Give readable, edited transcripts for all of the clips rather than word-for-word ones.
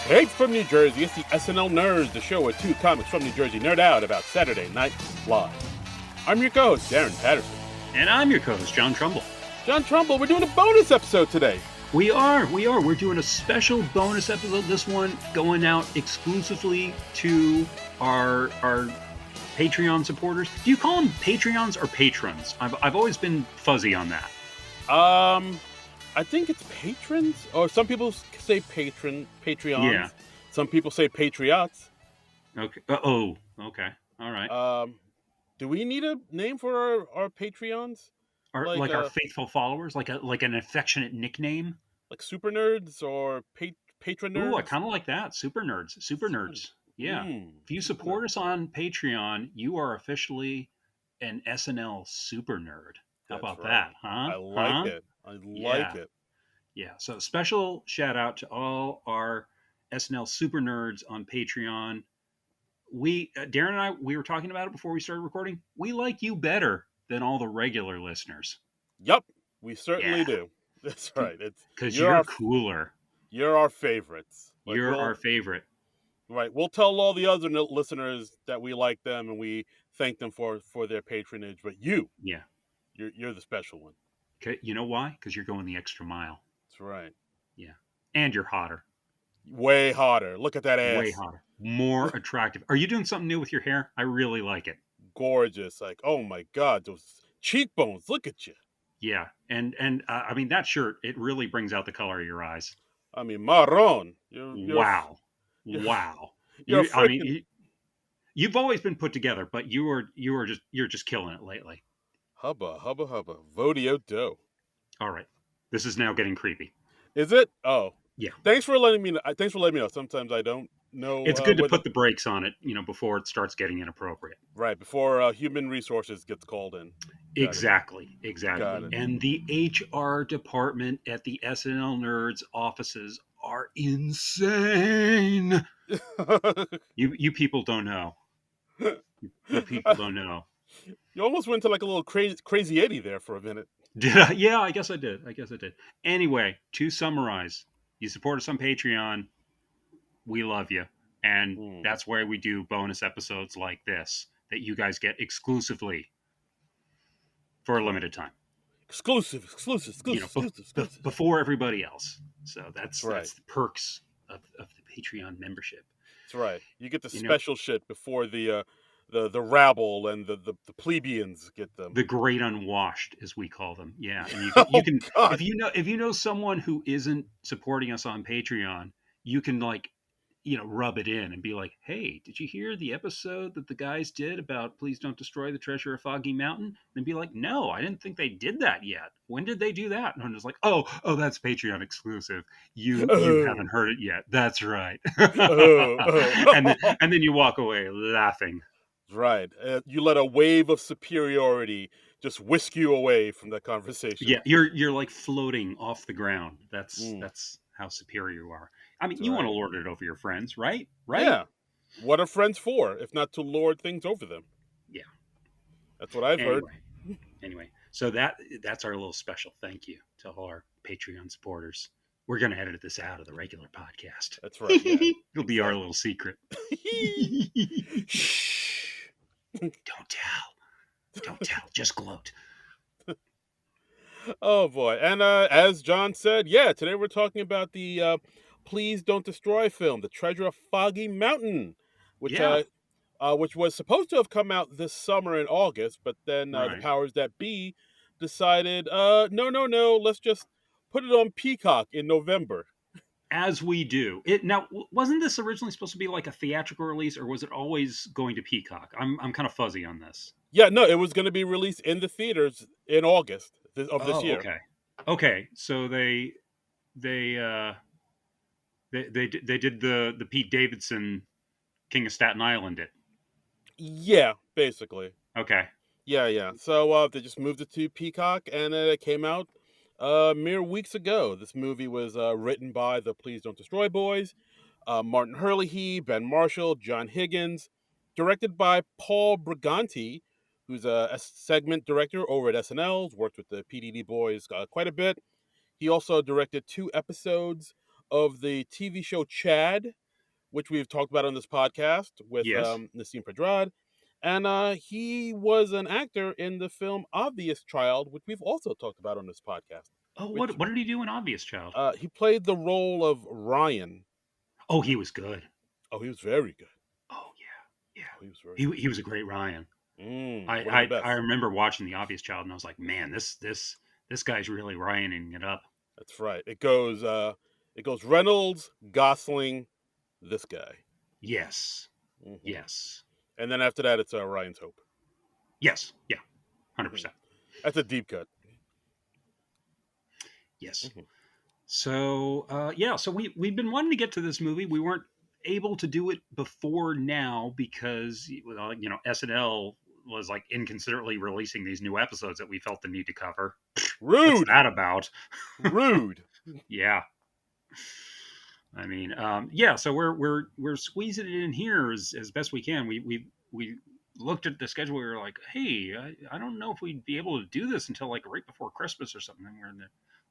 Straight from New Jersey, it's the SNL Nerds, the show where two comics from New Jersey nerd out about Saturday Night Live. I'm your co-host, Darren Patterson. And I'm your co-host, John Trumbull. John Trumbull, we're doing a bonus episode today. We are. We're doing a special bonus episode. This one going out exclusively to our Patreon supporters. Do you call them Patreons or patrons? I've always been fuzzy on that. I think it's patrons, or some people say Patreons. Yeah. Some people say patriots. Okay. Okay. All right. Do we need a name for our Patreons? Like our faithful followers, like an affectionate nickname, like super nerds or patron nerds. Ooh, I kind of like that. Super nerds. Yeah. If you support us on Patreon, you are officially an SNL super nerd. How about that, huh? I like it. I like it. Yeah. So special shout out to all our SNL super nerds on Patreon. Darren and I, we were talking about it before we started recording. We like you better than all the regular listeners. Yep, we certainly do. That's right. It's because you're cooler. You're our favorites. You're our favorite. Right. We'll tell all the other listeners that we like them and we thank them for their patronage. But you're the special one. Okay. You know why? Because you're going the extra mile. That's right. Yeah. And you're hotter. Way hotter. Look at that ass. Way hotter. More attractive. Are you doing something new with your hair? I really like it. Gorgeous. Like, oh my God, those cheekbones. Look at you. Yeah. And I mean, that shirt, it really brings out the color of your eyes. I mean, marron. Wow. You've always been put together, but you're just killing it lately. Hubba. Vodio do. All right. This is now getting creepy. Is it? Oh. Yeah. Thanks for letting me know. Sometimes I don't know. It's good to put the brakes on it, before it starts getting inappropriate. Right, before human resources gets called in. Exactly. And the HR department at the SNL Nerds offices are insane. You people don't know. You people don't know. You almost went to like a little crazy Eddie there for a minute. Did I? Yeah, I guess I did. Anyway, to summarize, you support us on Patreon. We love you. And that's where we do bonus episodes like this that you guys get exclusively for a limited time. Exclusive. Before everybody else. So that's right. That's the perks of the Patreon membership. That's right. You get the special shit before the rabble and the plebeians get them. The great unwashed, as we call them. Yeah. And you can if you know someone who isn't supporting us on Patreon, you can rub it in and be like, hey, did you hear the episode that the guys did about Please Don't Destroy the Treasure of Foggy Mountain? And be like, no, I didn't think they did that yet. When did they do that? And I'm just like, oh, that's Patreon exclusive. You haven't heard it yet. That's right. And then you walk away laughing. Right. You let a wave of superiority just whisk you away from that conversation. Yeah, you're like floating off the ground. That's how superior you are. I mean, you want to lord it over your friends, right? Yeah. What are friends for, if not to lord things over them? Yeah. That's what I've heard. Anyway, so that's our little special thank you to all our Patreon supporters. We're going to edit this out of the regular podcast. That's right. Yeah. It'll be our little secret. Shh. Don't tell. Just gloat. Oh, boy. And as John said, today we're talking about the Please Don't Destroy film, The Treasure of Foggy Mountain, which was supposed to have come out this summer in August, but then the powers that be decided, no, let's just put it on Peacock in November. As we do. Now, wasn't this originally supposed to be like a theatrical release, or was it always going to Peacock? I'm kind of fuzzy on this. Yeah, no, it was going to be released in the theaters in August of this year. Okay. So they did the Pete Davidson King of Staten Island it. Yeah, basically. Okay. Yeah. So they just moved it to Peacock, and it came out mere weeks ago. This movie was written by the Please Don't Destroy boys, Martin Herlihy, Ben Marshall, John Higgins, directed by Paul Briganti, who's a segment director over at SNL, worked with the PDD boys quite a bit. He also directed 2 episodes of the TV show Chad, which we've talked about on this podcast with Yes. Nassim Pedrad. And he was an actor in the film Obvious Child, which we've also talked about on this podcast. Oh, Which what did he do in Obvious Child? he played the role of Ryan. Oh, he was good. Oh, he was very good. Oh yeah, Oh, he was very yeah. good. He was a great Ryan. One of the I best. remember watching The Obvious Child, and I was like, man, this guy's really Ryaning it up. That's right. It goes Reynolds, Gosling, this guy. Yes, Hmm. yes, And then after that, it's Ryan's Hope. yes, yeah, Hmm. 100%. That's a deep cut. Yes. Hmm. So yeah, so we've been wanting to get to this movie. We weren't able to do it before now because SNL was like inconsiderately releasing these new episodes that we felt the need to cover. What's Rude, that about? rude. Yeah, I mean, yeah. So we're squeezing it in here as best we can. We looked at the schedule. We were like, hey, I don't know if we'd be able to do this until like right before Christmas or something. And we're in the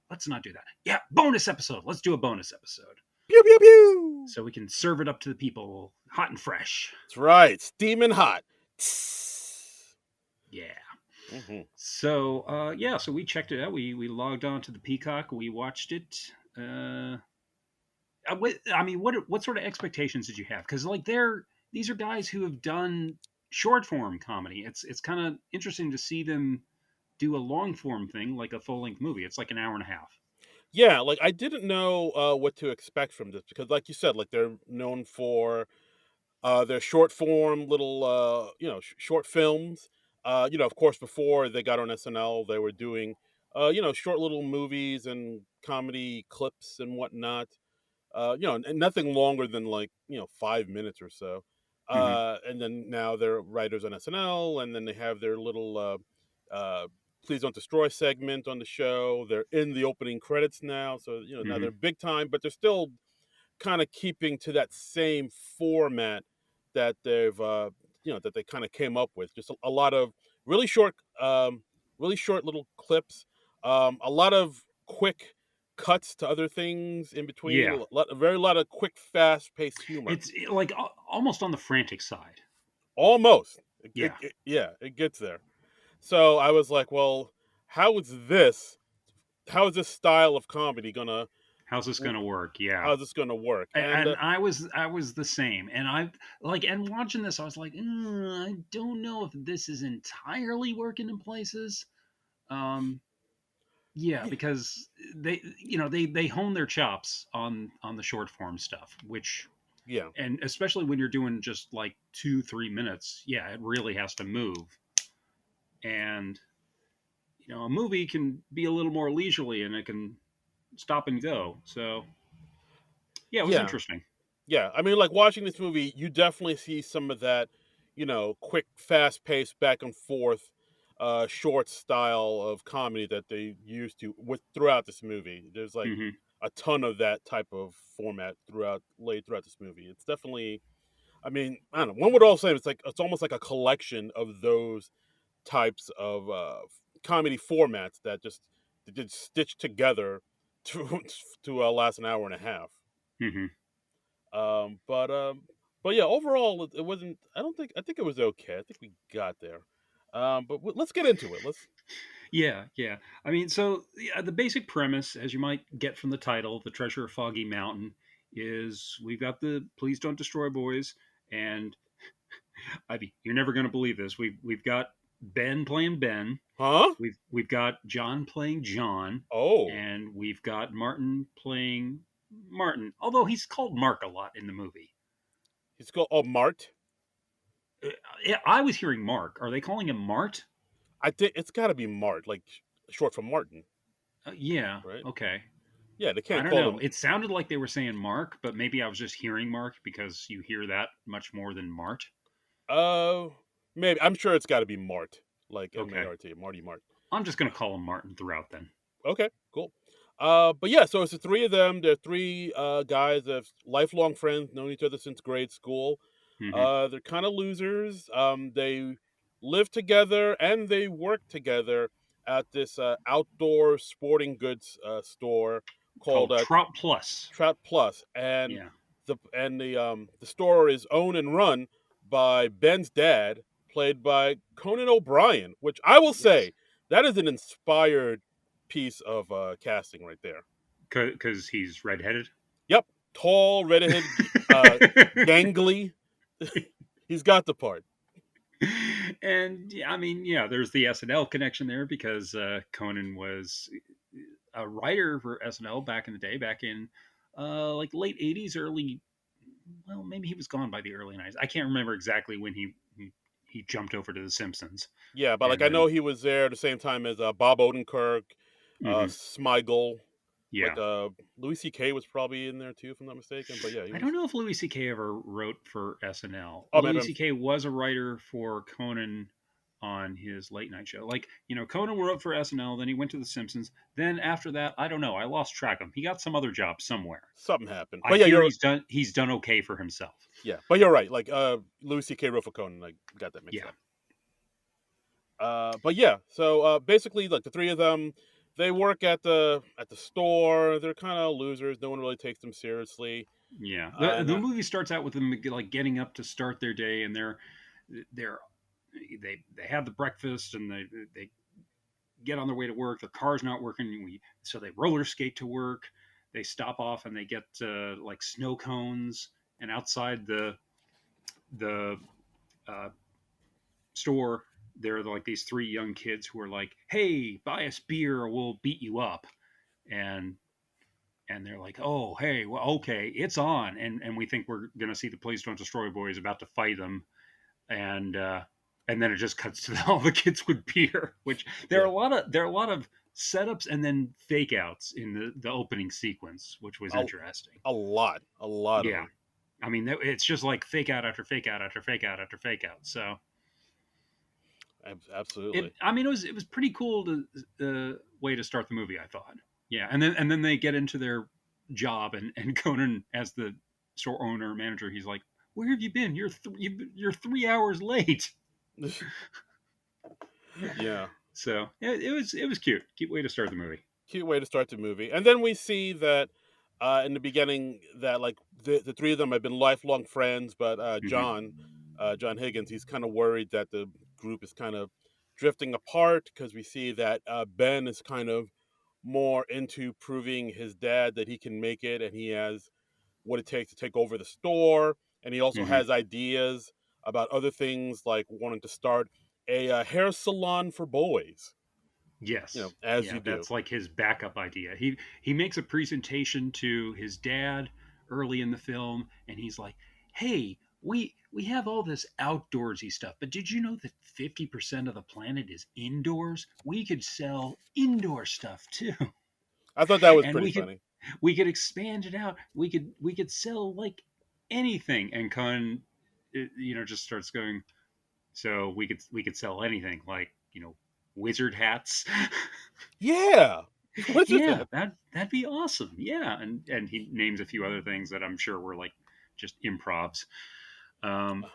let's not do that. Yeah, bonus episode. Let's do a bonus episode Pew pew pew. so we can serve it up to the people hot and fresh. That's right, steaming hot. Yeah. Hmm. So yeah, so we checked it out. We logged on to the Peacock. We watched it. I mean, what sort of expectations did you have? Because like these are guys who have done short form comedy. It's kind of interesting to see them do a long form thing like a full length movie. It's like an hour and a half. Yeah, like I didn't know what to expect from this because, like you said, like they're known for their short form little short films. Of course, before they got on SNL, they were doing short little movies and comedy clips and whatnot. And nothing longer than like 5 minutes or so. Hmm. And then now they're writers on SNL, and then they have their little "Please Don't Destroy" segment on the show. They're in the opening credits now, so now they're Hmm. big time, but they're still kind of keeping to that same format that that they kind of came up with. Just a lot of really short, really short little clips, a lot of quick cuts to other things in between. Yeah, A very lot of quick, fast paced humor. it's like almost on the frantic side. Almost, Yeah. yeah, it gets there. So I was like, well, how is this? How is this style of comedy gonna? How's this going to work? Yeah. How's this gonna work? And And I was the same, and and watching this, I was like, I don't know if this is entirely working in places. Um, yeah, yeah, because they hone their chops on the short form stuff, which yeah. and especially when you're doing just like 2-3 minutes, yeah, it really has to move. And a movie can be a little more leisurely and it can stop and go. So yeah, it was Yeah, interesting. yeah. I mean, like watching this movie, you definitely see some of that, quick, fast paced, back and forth, short style of comedy that they used to with throughout this movie. There's like Hmm. a ton of that type of format laid throughout this movie. It's definitely, I mean, I don't know. One would all say it's almost like a collection of those types of comedy formats that did stitch together to last an hour and a half. Hmm. Um, but um, but yeah, overall, it wasn't. I don't think. I think it was okay. I think we got there. Let's get into it. Let's. Yeah, yeah. I mean, so the basic premise, as you might get from the title, "The Treasure of Foggy Mountain," is we've got the "Please Don't Destroy" boys, and Ivy, you're never going to believe this. We've got Ben playing Ben, Huh? we've got John playing John, Oh, and we've got Martin playing Martin. Although he's called Mark a lot in the movie. he's called. Oh, Mart. I was hearing Mark. Are they calling him Mart? I think it's got to be Mart, like short for Martin, Yeah. right? Okay. Yeah, they I can't don't call know. him. It sounded like they were saying Mark, but maybe I was just hearing Mark because you hear that much more than Mart. Uh, maybe I'm sure it's got to be Mart, like Okay. Mart, Marty Mart. I'm just going to call him Martin throughout then. Okay, cool. But yeah, so it's the three of them. They're three guys that have lifelong friends, known each other since grade school. Hmm. They're kind of losers. They live together and they work together at this outdoor sporting goods store called called Trout Plus. Trout Plus, and Yeah. the store is owned and run by Ben's dad, played by Conan O'Brien, which I will Yes. say that is an inspired piece of casting right there. Because he's redheaded. Yep, tall, redheaded, gangly. He's got the part. And yeah, I mean, yeah, there's the SNL connection there because Conan was a writer for SNL back in the day, back in like late '80s, early. Well, maybe he was gone by the early '90s. I can't remember exactly when he jumped over to The Simpsons, Yeah, but like and I know then he was there at the same time as Bob Odenkirk, mhm, Smigel. Like yeah. Louis C.K. was probably in there too, if I'm not mistaken. But yeah, he I don't was. know if Louis C.K. ever wrote for SNL. Oh man, Louis C.K. was a writer for Conan on his late night show. Like, Conan wrote for SNL, then he went to The Simpsons. Then after that, I don't know. I lost track of him. He got some other job somewhere. something happened. I But yeah, hear you're he's done okay for himself. but you're right. Like Louis C.K. wrote for Conan. I got that mixed Yeah. up. But yeah, so basically, like the three of them, they work at the store. They're kind of losers. No one really takes them seriously. Yeah. And The movie starts out with them like getting up to start their day, and they're they have the breakfast, and they get on their way to work. Their car's not working. So they roller skate to work. They stop off and they get like snow cones. And outside the uh, store, there are like these three young kids who are like, "Hey, buy us beer, or we'll beat you up." And they're like, "Oh, hey, well, okay, it's on." And we think we're gonna see the Please Don't Destroy boys about to fight them, and then it just cuts to all the kids with beer. Which yeah, there are a lot of setups and then fake outs in the opening sequence, which was a, interesting. a lot of Yeah, them. I mean, it's just like fake out after fake out after fake out after fake out. So Absolutely. I mean, it was pretty cool way to start the movie, I thought. Yeah, and then they get into their job, and Conan, as the store owner manager, he's like, "Where have you been? You're 3 hours late." Yeah. So it was cute way to start the movie. Cute way to start the movie. And then we see that in the beginning that like the three of them have been lifelong friends, but Hmm. John Higgins, he's kind of worried that the group is kind of drifting apart because we see that Ben is kind of more into proving his dad that he can make it and he has what it takes to take over the store, and he also Hmm. has ideas about other things like wanting to start a hair salon for boys. Yes, As yeah, you do. that's like his backup idea. He makes a presentation to his dad early in the film, and he's like, "Hey, we have all this outdoorsy stuff, but did you know that 50% of the planet is indoors? We could sell indoor stuff too, I thought that was and pretty funny. we could expand it out. We could sell like anything." And Khan, just starts going. So we could sell anything, like wizard hats. Yeah. What's just Yeah, that? that'd be awesome. Yeah, and he names a few other things that I'm sure were like just improvs. Um,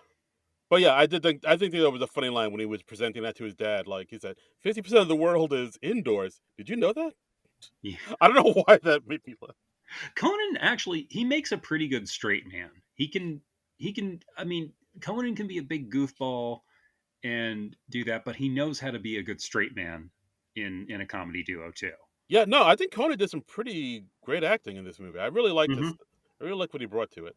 But yeah, I think that was a funny line when he was presenting that to his dad. Like he said, 50% of the world is indoors. Did you know that? yeah. I don't know why that made me laugh. Conan actually he makes a pretty good straight man. He can. I mean, Conan can be a big goofball and do that, but he knows how to be a good straight man in a comedy duo too. Yeah, no, I think Conan did some pretty great acting in this movie. I really liked Hmm. this. I really like what he brought to it.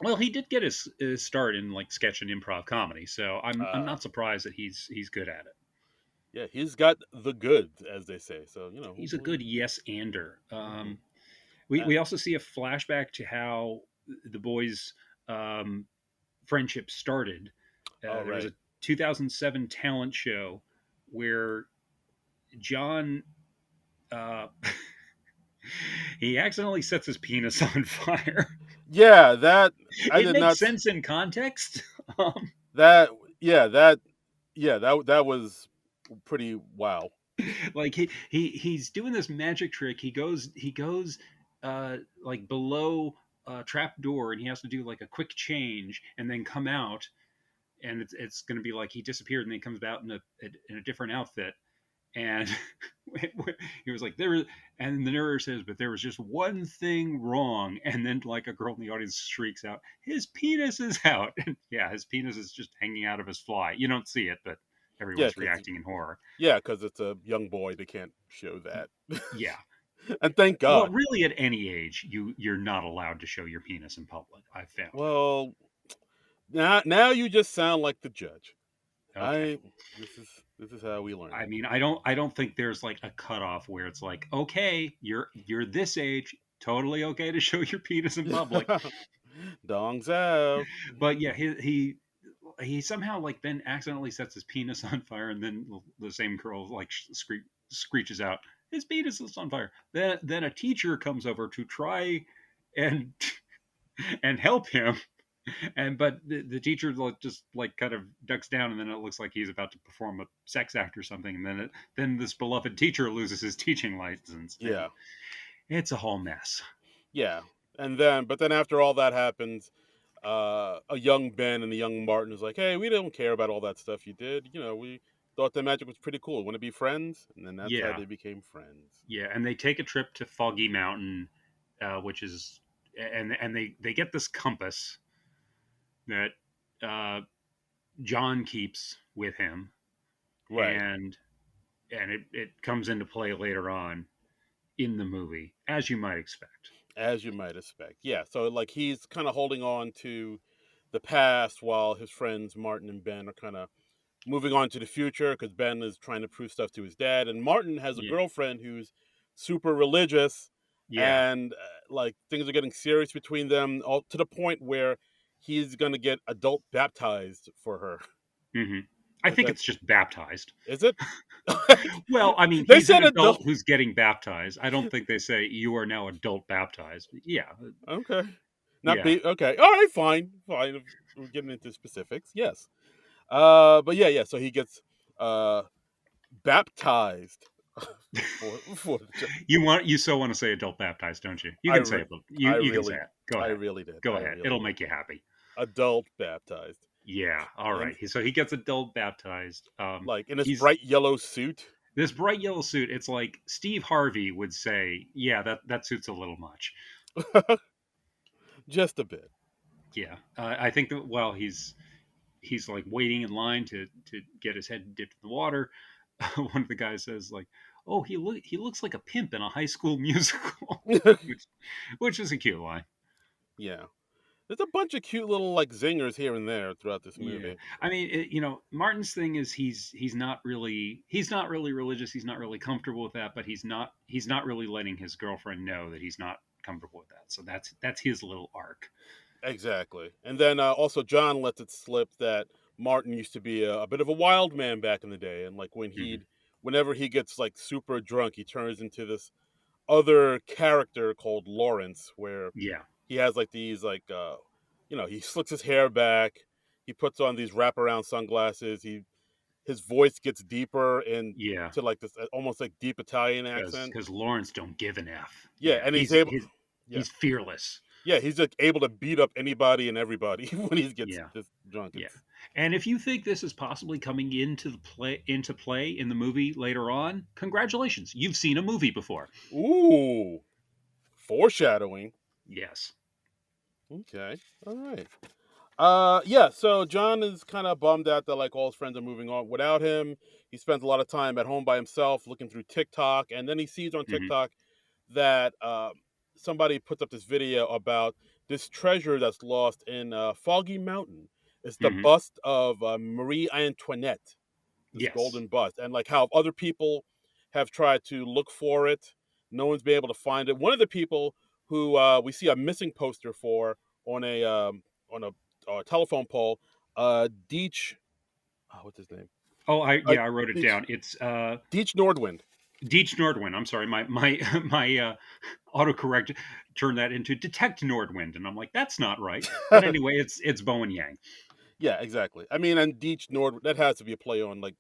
Well, he did get his start in like sketch and improv comedy, so I'm Uh, not surprised that he's good at it. yeah, he's got the goods, as they say. So He's a good yes ander. mm-hmm. We also see a flashback to how the boys' friendship started. All There was right. a 2007 talent show where John uh, he accidentally sets his penis on fire. Yeah, that I It did makes not. sense in context. Um, That yeah, that was pretty wow. like he's doing this magic trick. He goes like below a trap door, and he has to do like a quick change and then come out, and it's going to be like he disappeared and then he comes out in a different outfit, And he was like, and the narrator says, but there was just one thing wrong. And then like a girl in the audience shrieks out, his penis is out. And yeah, his penis is just hanging out of his fly. You don't see it, but Yeah, everyone's because reacting in horror. it's a young boy. They can't show that, Yeah. and thank Well, God. really, at any age, you're not allowed to show your penis in public. I've found. Well, now you just sound like the judge. Okay. I this is how we learn. I mean, I don't think there's like a cutoff where it's like, okay, you're this age, totally okay to show your penis in public. Dongs out. But yeah, he somehow like then accidentally sets his penis on fire, and then the same girl like screeches out, his penis is on fire. Then a teacher comes over to try and and help him, and but the teacher like just like kind of ducks down, and then it looks like he's about to perform a sex act or something, and then this beloved teacher loses his teaching license, and Yeah, it's a whole mess. yeah. But then after all that happens, a young Ben and a young Martin is like, "Hey, we don't care about all that stuff you did. We thought the magic was pretty cool. Want to be friends?" And then that's how Yeah, they became friends. yeah, and they take a trip to Foggy Mountain, which is and they get this compass that uh, John keeps with him, Right, and it comes into play later on in the movie, as you might expect. as you might expect. Yeah, so like he's kind of holding on to the past while his friends Martin and Ben are kind of moving on to the future because Ben is trying to prove stuff to his dad, and Martin has a Yeah, girlfriend who's super religious, yeah. and like things are getting serious between them, all to the point where he's gonna get adult baptized for her. hmm I Like think that it's just baptized. is it? Well, I mean, They he's an said adult adult. who's getting baptized. I don't think they say you are now adult baptized. Yeah, Okay, not yeah. be okay. All right, fine, fine. If we're getting into specifics. Yes. But yeah, yeah. So he gets uh baptized for You so want to say adult baptized, don't you? You I can say re- it. I You can say really it. Go I ahead. really did. Go I ahead. really It'll did. make you happy. Adult baptized. Yeah. All And right. So he gets adult baptized. like in his He's bright yellow suit. this bright yellow suit. It's like Steve Harvey would say, "Yeah, that suit's a little much." Just a bit. Yeah. I think that while he's like waiting in line to get his head dipped in the water, one of the guys says like, "Oh, he looks like a pimp in a high school musical," which which is a cute line. Yeah. There's a bunch of cute little like zingers here and there throughout this Yeah, movie. I mean, Martin's thing is he's not really religious. He's not really comfortable with that, but he's not really letting his girlfriend know that he's not comfortable with that. So that's his little arc. Exactly. And then also John lets it slip that Martin used to be a bit of a wild man back in the day, and like hmm whenever he gets like super drunk, he turns into this other character called Lawrence, where Yeah, he has like these like he slicks his hair back, he puts on these wraparound sunglasses, his voice gets deeper and yeah, to like this almost like deep Italian accent. because Lawrence don't give an f. Yeah, Yeah, and he's he's able he's yeah. he's fearless. Yeah, he's like able to beat up anybody and everybody when he gets Yeah, this drunk. yeah. It's And if you think this is possibly coming into play in the movie later on, congratulations, you've seen a movie before. ooh, foreshadowing. Yes. Okay. All right. Yeah, so John is kind of bummed out that like all his friends are moving on without him. He spends a lot of time at home by himself looking through TikTok, and then he sees on hmm TikTok that somebody puts up this video about this treasure that's lost in Foggy Mountain. It's the hmm bust of Marie Antoinette, this Yes. golden bust, and like how other people have tried to look for it. No one's been able to find it. One of the people who we see a missing poster for on a telephone pole, Deech, what's his name? Oh, Uh, I wrote it Deech, down. It's Deech Nordwind. Deech Nordwind. I'm sorry, my my autocorrect turned that into Detect Nordwind, and I'm like, that's not right. But anyway, it's Bowen Yang. Yeah, exactly. I mean, and Deech Nord, that has to be a play on like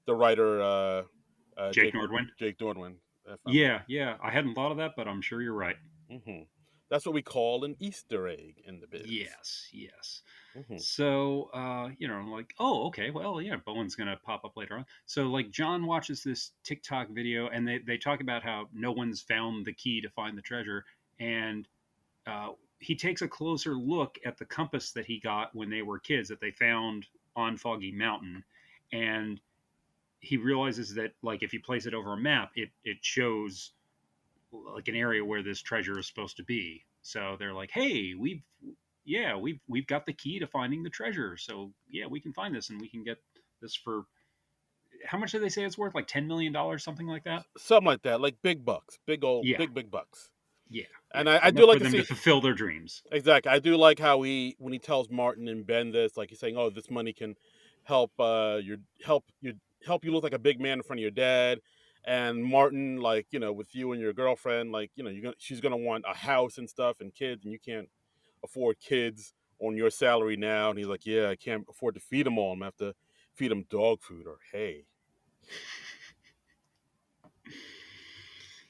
the writer Jake Nordwind. Jake Nordwind. If I'm Yeah, yeah. I hadn't thought of that, but I'm sure you're right. hmm That's what we call an Easter egg in the biz. Yes, yes. Hmm. So, like, oh, okay, well, yeah, Bowen's gonna pop up later on. So, like, John watches this TikTok video, and they talk about how no one's found the key to find the treasure, and he takes a closer look at the compass that he got when they were kids that they found on Foggy Mountain, and he realizes that, like, if you place it over a map, it shows like an area where this treasure is supposed to be. So they're like, "Hey, we've got the key to finding the treasure. So yeah, we can find this, and we can get this for how much did they say it's worth? Like $10 million, something like that." Something like that, like big bucks, big old, Yeah, big bucks. yeah, And yeah. I do Enough like for to them to see fulfill their dreams. exactly. I do like how when he tells Martin and Ben this, like he's saying, "Oh, this money can help help you look like a big man in front of your dad." And Martin, like with you and your girlfriend, like she's gonna want a house and stuff and kids, and you can't afford kids on your salary now. And he's like, "Yeah, I can't afford to feed them all. I'm gonna have to feed them dog food or hay."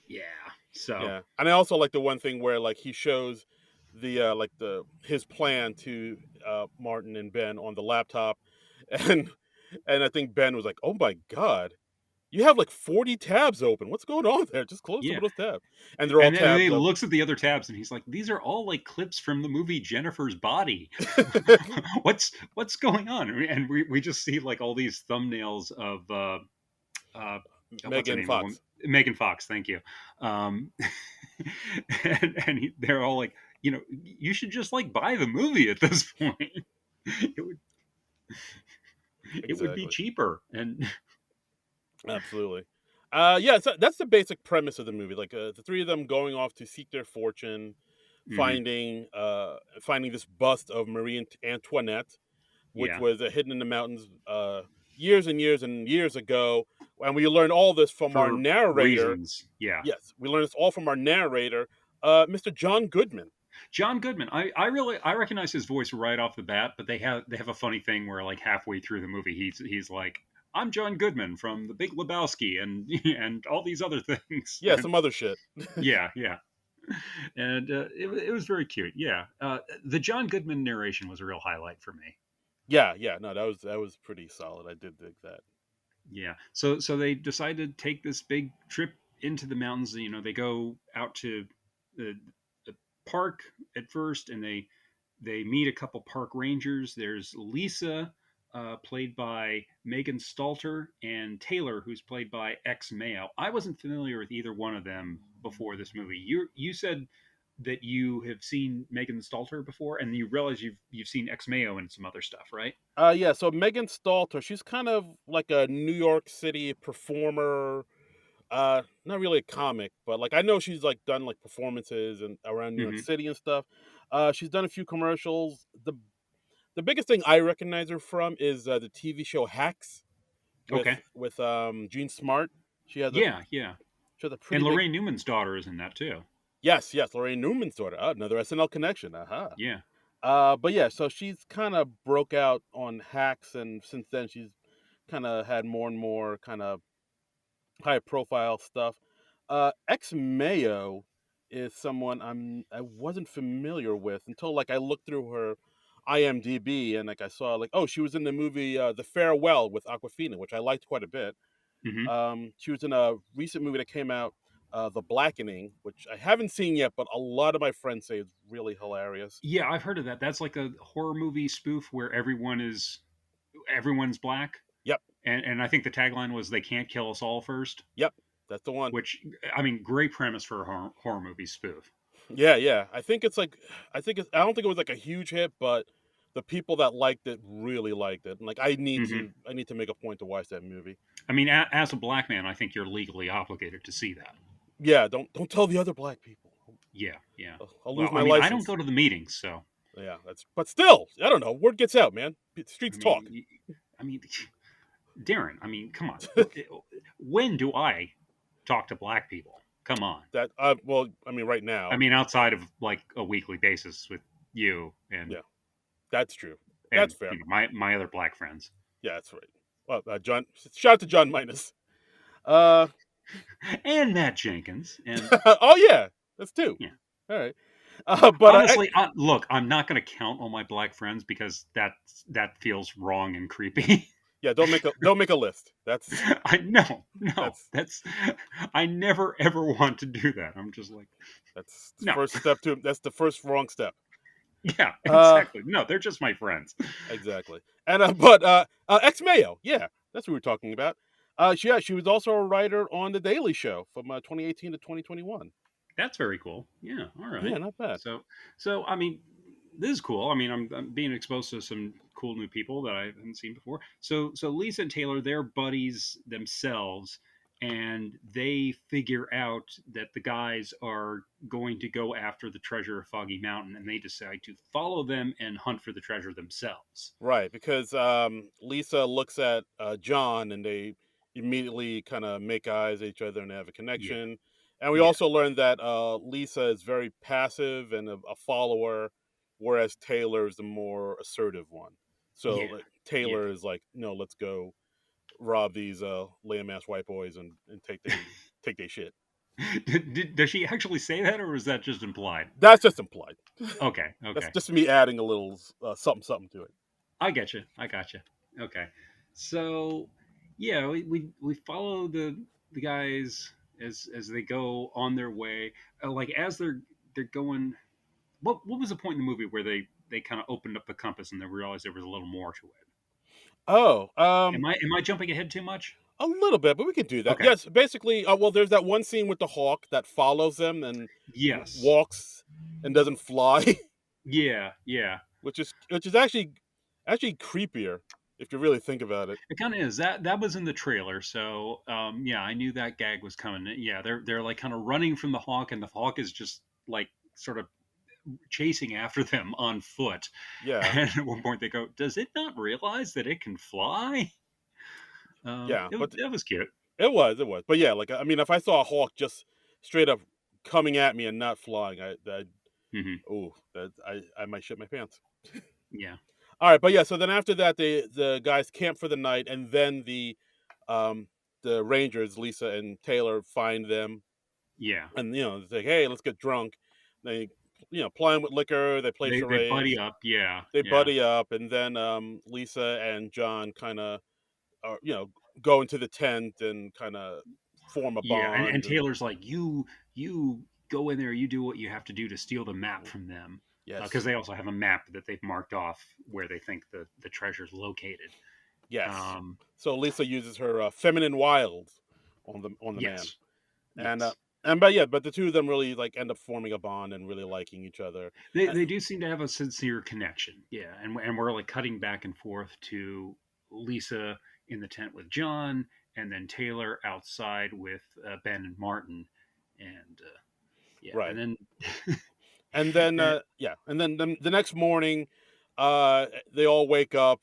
Yeah. So Yeah, and I also like the one thing where like he shows the his plan to Martin and Ben on the laptop, and I think Ben was like, "Oh my god, you have like 40 tabs open. What's going on there? Just close some yeah, of those tabs." And they're all and then he tabs of. looks at the other tabs, and he's like, "These are all like clips from the movie Jennifer's Body. what's going on?" And we just see like all these thumbnails of uh, what's her Megan name? The woman, Fox. Megan Fox. Thank you. Um, they're all like, you should just like buy the movie at this point. it would it would be Exactly. cheaper. And Absolutely. Yeah, so that's the basic premise of the movie. Like the three of them going off to seek their fortune, mhm, finding this bust of Marie Antoinette, which yeah, was hidden in the mountains years and years and years ago. And we learned all this from our for narrator. reasons. Yeah, Yes, we learned this all from our narrator, Mr. John Goodman. John Goodman. I recognize his voice right off the bat, but they have a funny thing where like halfway through the movie he's like, "I'm John Goodman from The Big Lebowski," and and all these other things. Yeah, some other shit. Yeah, yeah. And it was very cute. Yeah, the John Goodman narration was a real highlight for me. Yeah, yeah, no, that was pretty solid. I did dig that. Yeah. So they decide to take this big trip into the mountains. They go out to the park at first, and they meet a couple park rangers. There's Lisa, played by Megan Stalter, and Taylor, who's played by X Mayo. I wasn't familiar with either one of them before this movie. You said that you have seen Megan Stalter before, and you realize you've seen X Mayo and some other stuff, right? Yeah, so Megan Stalter, she's kind of like a New York City performer. Not really a comic, but like I know she's like done like performances and around New York Hmm. City and stuff. She's done a few commercials. The biggest thing I recognize her from is the TV show Hacks Okay. with Gene Smart. She has a Yeah, yeah. she has a And pretty big. Lorraine Newman's daughter is in that too. Yes, yes, Lorraine Newman's daughter. Another SNL connection. Aha. Yeah. But yeah, so she's kind of broke out on Hacks, and since then she's kind of had more and more kind of high profile stuff. Ex Mayo is someone I wasn't familiar with until like I looked through her IMDb, and like I saw like, oh, she was in the movie The Farewell with Aquafina, which I liked quite a bit. Hmm. She was in a recent movie that came out, The Blackening, which I haven't seen yet, but a lot of my friends say it's really hilarious. Yeah, I've heard of that. That's like a horror movie spoof where everyone's black, Yep, and I think the tagline was "They can't kill us all first," yep, that's the one. which, I mean, great premise for a horror movie spoof. Yeah, yeah. I don't think it was like a huge hit, but the people that liked it really liked it. And like Hmm. I need to make a point to watch that movie. I mean, as a black man, I think you're legally obligated to see that. Yeah, don't tell the other black people. Yeah, yeah. I'll lose Well, my I mean, I don't license. go to the meetings, so Yeah, that's but still, I don't know. Word gets out, man. The I streets talk. mean, I mean, Darren, I mean, come on. When do I talk to black people? Come on. That well, I mean right I now. mean, outside of like a weekly basis with you and Yeah, that's true. That's and fair. my other black friends Yeah, that's right. Well, John, shout out to John Minus. Uh, and Matt Jenkins and oh yeah, that's two. yeah. All right. But Honestly, look, I'm not going to count on my black friends because that feels wrong and creepy. yeah, don't make a list. That's I no, no, that's that's I never ever want to do that. I'm just like, that's the no, first step to that's the first wrong step. yeah, Uh, exactly. No, they're just my friends. exactly. And but ex Mayo, yeah, that's what we were talking about. She was also a writer on the Daily Show from 2018 to 2021. That's very cool. Yeah, all Yeah, right. not bad. So, I mean, this is cool. I mean, I'm being exposed to some cool new people that I haven't seen before. So Lisa and Taylor, they're buddies themselves, and they figure out that the guys are going to go after the treasure of Foggy Mountain, and they decide to follow them and hunt for the treasure themselves. Right, because Lisa looks at John and they immediately kind of make eyes at each other and they have a Yeah, connection. And we yeah, also learned that Lisa is very passive and a follower, whereas Taylor is the more assertive one. So yeah, like, yeah. Taylor is like, no, let's go rob these lame ass white boys and take their shit. Does she actually say that, or was that just implied? That's just implied. Okay, That's okay. just me adding a little something something to it. I get you. I got you. Okay. So, yeah, we follow the guys as they go on their way. Like as they're going. What was the point in the movie where they kind of opened up the compass and they realized there was a little more to it? Oh, Am I jumping ahead too much? a little bit, but we could do that. Okay. Yes, basically. Well, there's that one scene with the hawk that follows them and Yes. walks and doesn't fly, Yeah. Yeah. which is actually creepier if you really think about it. It kind of is. That was in the trailer, so yeah, I knew that gag was coming. Yeah, they're like kind of running from the hawk, and the hawk is just like sort of chasing after them on foot. Yeah, And at one point they go, "Does it not realize that it can fly?" yeah, but That was cute. it was. But yeah, like I mean, if I saw a hawk just straight up coming at me and not flying, Hmm. I might shit my pants. Yeah, All right, but yeah, so then after that, the guys camp for the night, and then um the Rangers, Lisa and Taylor, find them, yeah. and they say, "Hey, let's get drunk." They ply 'em with liquor. They play They buddy charades. up. Yeah, They yeah, buddy up, and then Lisa and John kind of go into the tent and kind of form a yeah. And bond. And Taylor's like, you go in there, you do what you have to do to steal the map from them, because yes, they also have a map that they've marked off where they think the treasure's located. yes. Um, So Lisa uses her feminine wiles on the man, yes, and yes. but the two of them really like end up forming a bond and really liking each other. They do seem to have a sincere connection. Yeah, and we're like cutting back and forth to Lisa in the tent with John, and then Taylor outside with Ben and Martin, and yeah, Right. and then And then uh, the next morning, they all wake up.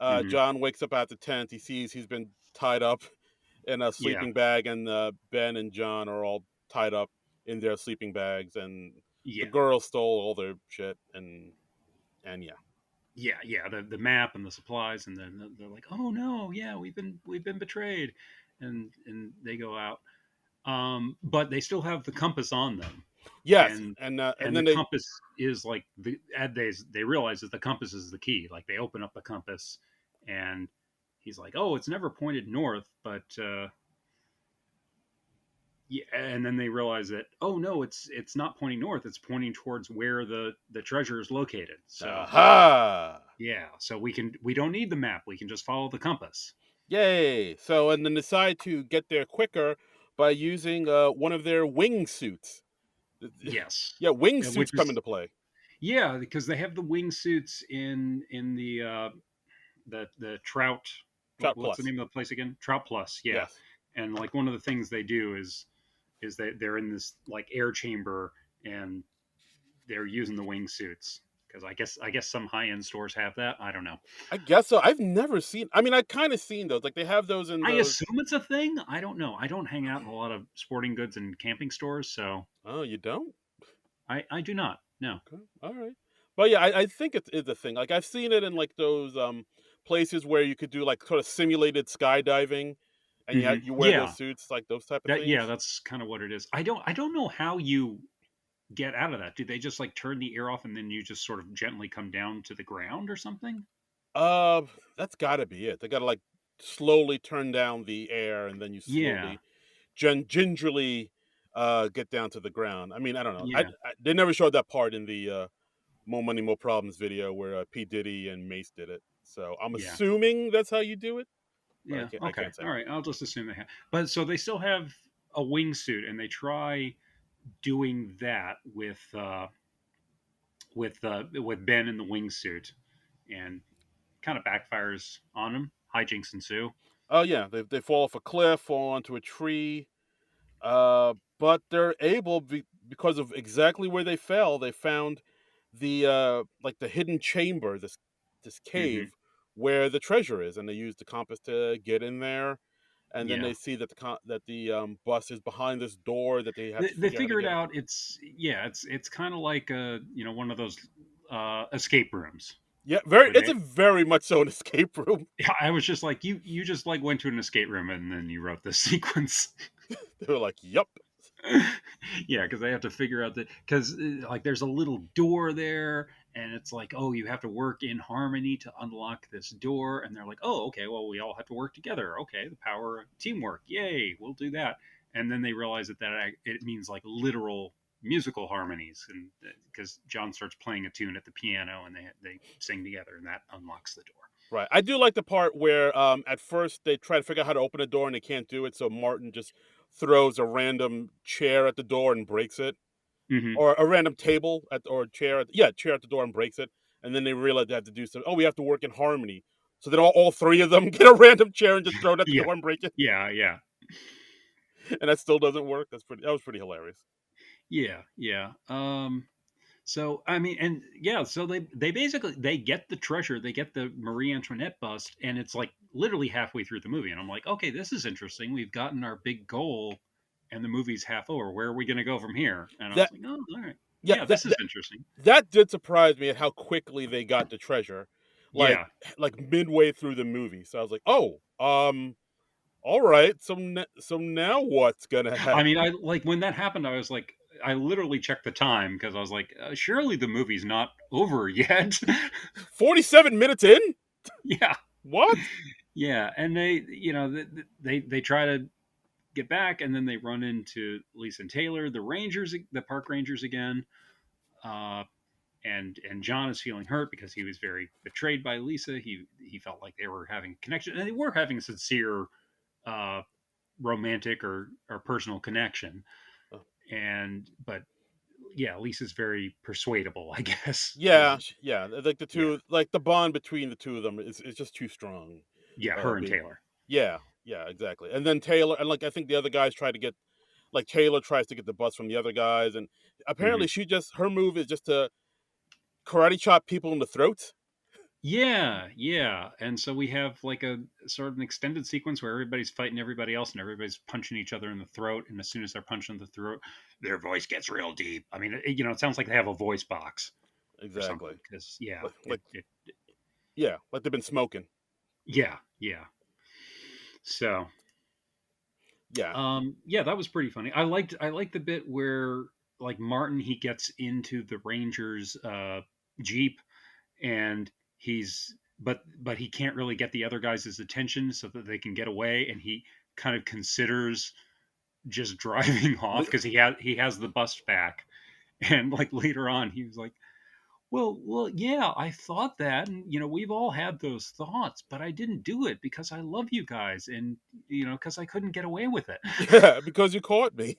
mhm, John wakes up at the tent. He sees he's been tied up in a yeah, sleeping bag, and Ben and John are all tied up in their sleeping bags, and the yeah, girls stole all their shit, and yeah, yeah, the map and the supplies, and then they're like, oh no, yeah, we've been betrayed, and they go out, but they still have the compass on them, yes, and and the then they compass is like they realize that the compass is the key. Like they open up the compass, and he's like, "Oh, it's never pointed north," but yeah, and then they realize that oh no, it's not pointing north. It's pointing towards where the treasure is located. So aha, yeah, so we don't need the map. We can just follow the compass. yay! So and then decide to get there quicker by using one of their wingsuits. Yes, Yeah, which wingsuits come is into play. yeah because they have the wingsuits in the Trout. Trout What's the Plus. name of the place again? Trout Plus. Yeah, Yes. and like one of the things they do is that they're in this like air chamber and they're using the wingsuits because I guess some high end stores have that. I don't know. I guess so. I've never seen. I mean, I kind of seen those. Like they have those in I those. assume it's a thing. I don't know. I don't hang out in a lot of sporting goods and camping stores, so Oh, you don't? I do not. No. Okay, all right. But yeah, I think it's a thing. Like I've seen it in like those places where you could do like sort of simulated skydiving, and you wear those Yeah. suits, like those type of That yeah, things. that's kind of what it is. I don't know how you get out of that? Do they just like turn the air off and then you just sort of gently come down to the ground or something? Uh, that's gotta be it. They gotta, like, slowly turn down the air, and then you Yeah, slowly gingerly, get down to the ground. I mean, I don't know. yeah, They never showed that part in the, More Money, More Problems video where, P. Diddy and Mace did it. So, I'm yeah, assuming that's how you do it, but yeah. I Okay, can't say. all right. I'll just assume they have. But so they still have a wingsuit, and they try doing that with Ben in the wingsuit, and kind of backfires on him. Hijinks ensue. Oh, yeah, they fall off a cliff, fall onto a tree, but they're able because of exactly where they fell. They found the like the hidden chamber, this Hmm. cave where the treasure is, and they use the compass to get in there. And then Yeah, they see that the bus is behind this door that they have to they figure out how to figure it get. out. It's kind of like one of those escape rooms Yeah, very. where It's they. a very much so an escape room. I was just like you just like went to an escape room and then you wrote this sequence. They were like, "Yup." Yeah, because they have to figure out that because like there's a little door there, and it's like, oh, you have to work in harmony to unlock this door, and they're like, oh, okay, well, we all have to work together. Okay, the power of teamwork, yay, we'll do that. And then they realize that it means like literal musical harmonies, and because John starts playing a tune at the piano, and they sing together, and that unlocks the door. Right. I do like the part where at first they try to figure out how to open a door and they can't do it, so Martin just throws a random chair at the door and breaks it, Hmm. or a random table or chair chair at the door and breaks it, and then they realize they have to do something. Oh, we have to work in harmony. So then all three of them get a random chair and just throw it at the Yeah, door and break it, yeah, yeah. and that still doesn't work. That was pretty hilarious. Yeah, yeah. So I mean, and yeah, so they basically they get the treasure, they get the Marie Antoinette bust, and it's like literally halfway through the movie, and I'm like, okay, this is interesting. We've gotten our big goal, and the movie's half over. Where are we going to go from here? And I was That like, oh, all right, yeah, yeah, this is interesting. that did surprise me at how quickly they got the treasure, like Yeah, midway through the movie. So I was like, oh, all right. So now what's gonna I mean, happen? I like when that happened, I was like, I literally checked the time because I was like, surely the movie's not over yet. 47 minutes in? Yeah, What? yeah, and they try to get back, and then they run into Lisa and Taylor, the Rangers, the park rangers again. Uh, and John is feeling hurt because he was very betrayed by Lisa. He felt like they were having a connection, and they were having a sincere uh, romantic or personal connection. Oh, And but yeah, Lisa's very persuadable, I guess. yeah, yeah. Like the Yeah, two, like the bond between the two of them is just too strong. yeah, her and Being, Taylor. yeah, yeah, exactly. And then Taylor, and like I think the other guys try to get, like Taylor tries to get the bus from the other guys, and apparently Hmm. she just her move is just to karate chop people in the throat. Yeah, yeah. And so we have like a sort of an extended sequence where everybody's fighting everybody else and everybody's punching each other in the throat. And as soon as they're punched in the throat, their voice gets real deep. I mean, it sounds like they have a voice box or something. Exactly. Because yeah, Like yeah, like they've been smoking. yeah, yeah. So Yeah. yeah, that was pretty funny. I liked the bit where like Martin he gets into the Rangers Jeep, and but he can't really get the other guys' attention so that they can get away, and he kind of considers just driving off because he has the bus back. And like later on he was like, well, yeah, I thought that, and we've all had those thoughts, but I didn't do it because I love you guys, and because I couldn't get away with it. Yeah, because you caught me.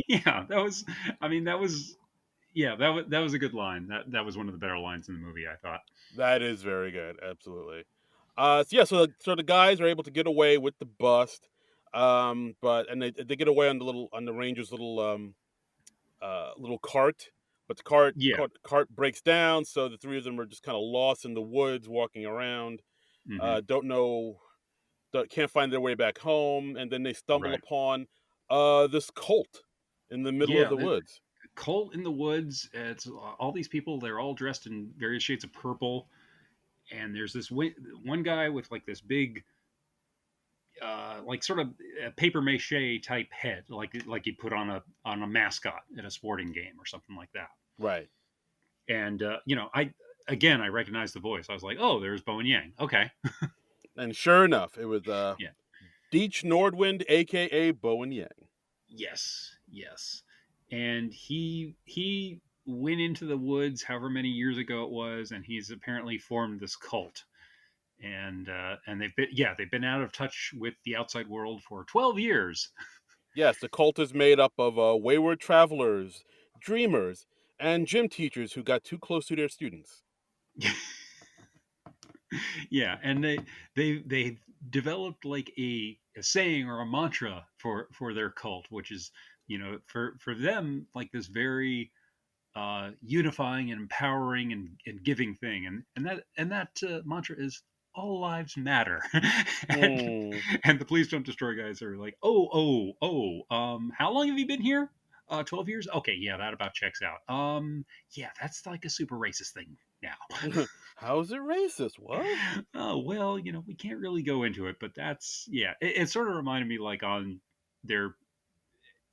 Yeah, that was, I mean, that was, yeah, that was a good line. That was one of the better lines in the movie, I thought. That is very good. Absolutely. So yeah, so the guys are able to get away with the bust. But and they get away on the Rangers little cart, but the Yeah. cart breaks down, so the three of them are just kind of lost in the woods, walking around. Hmm. Don't know, can't find their way back home, and then they stumble Right. upon this cult in the middle of Yeah, the the woods. cult in the woods. It's all these people. They're all dressed in various shades of purple, and there's this one guy with like this big like sort of a paper mache type head, like you put on a mascot at a sporting game or something like that. Right. And I recognized the voice. I was like, oh, there's Bowen Yang. Okay, And sure enough, it was yeah, Deech Nordwind, aka Bowen Yang. yes, and he went into the woods however many years ago it was, and he's apparently formed this cult. And they've been out of touch with the outside world for 12 years. Yes, the cult is made up of wayward travelers, dreamers, and gym teachers who got too close to their students. Yeah, and they developed like a saying or a mantra for their cult, which is, for them, like this very unifying and empowering and giving thing, and that mantra is all lives matter. and Hmm. and the Please Don't Destroy guys are like, how long have you been here? 12 years. Okay, yeah, that about checks out. Yeah, that's like a super racist thing now. How's it racist? What? Oh, well, we can't really go into it, but that's, yeah, it sort of reminded me, like, on their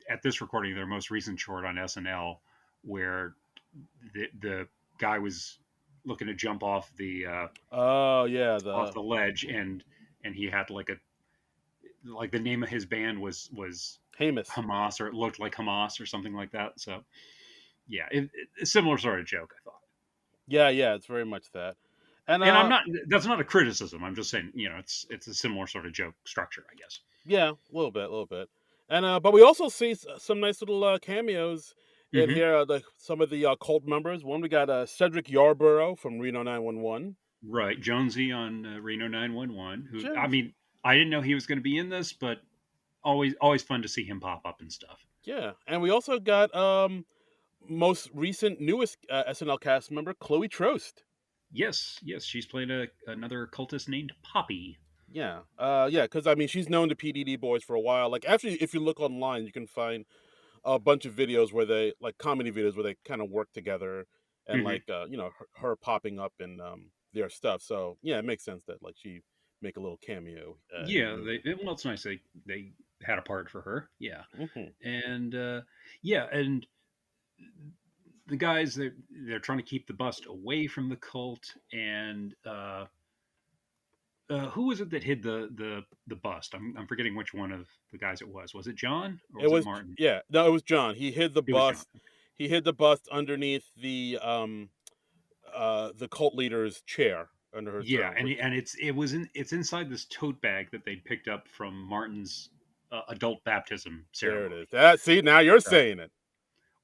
at this recording, their most recent short on SNL, where the guy was looking to jump Oh yeah, off the the ledge, and he had like the name of his band was Hamas. Hamas, or it looked like Hamas or something like that. So yeah, a similar sort of joke, I thought. Yeah, yeah, it's very much that. And And I'm not. That's not a criticism. I'm just saying, it's a similar sort of joke structure, I guess. yeah, a little bit. And but we also see some nice little cameos in Hmm. here. Like some of the cult members. One we got Cedric Yarborough from Reno 911. Right, Jonesy on Reno 911. Who, I Jones. mean, I didn't know he was going to be in this, but always fun to see him pop up and stuff. Yeah, and we also got most recent newest SNL cast member Chloe Trost. Yes, she's played another cultist named Poppy. Yeah, yeah, because I mean she's known the PDD boys for a while. Like actually, if you look online, you can find a bunch of videos where they like comedy videos where they kind of work together and Hmm. like her popping up in their stuff. So yeah, it makes sense that like she make a little cameo in the Yeah, movie. well, it's nice they had a part for her. Yeah, Hmm. and and the guys, they're trying to keep the bust away from the cult, and who was it that hid the bust? I'm forgetting which one of the guys it was. Was it John or It was it was Martin? yeah, no, it was John. He hid the It was John. bust. He hid the bust underneath the cult leader's chair under her Yeah, chair. and it's inside this tote bag that they picked up from Martin's adult baptism There it is. ceremony. That see now you're So, saying it.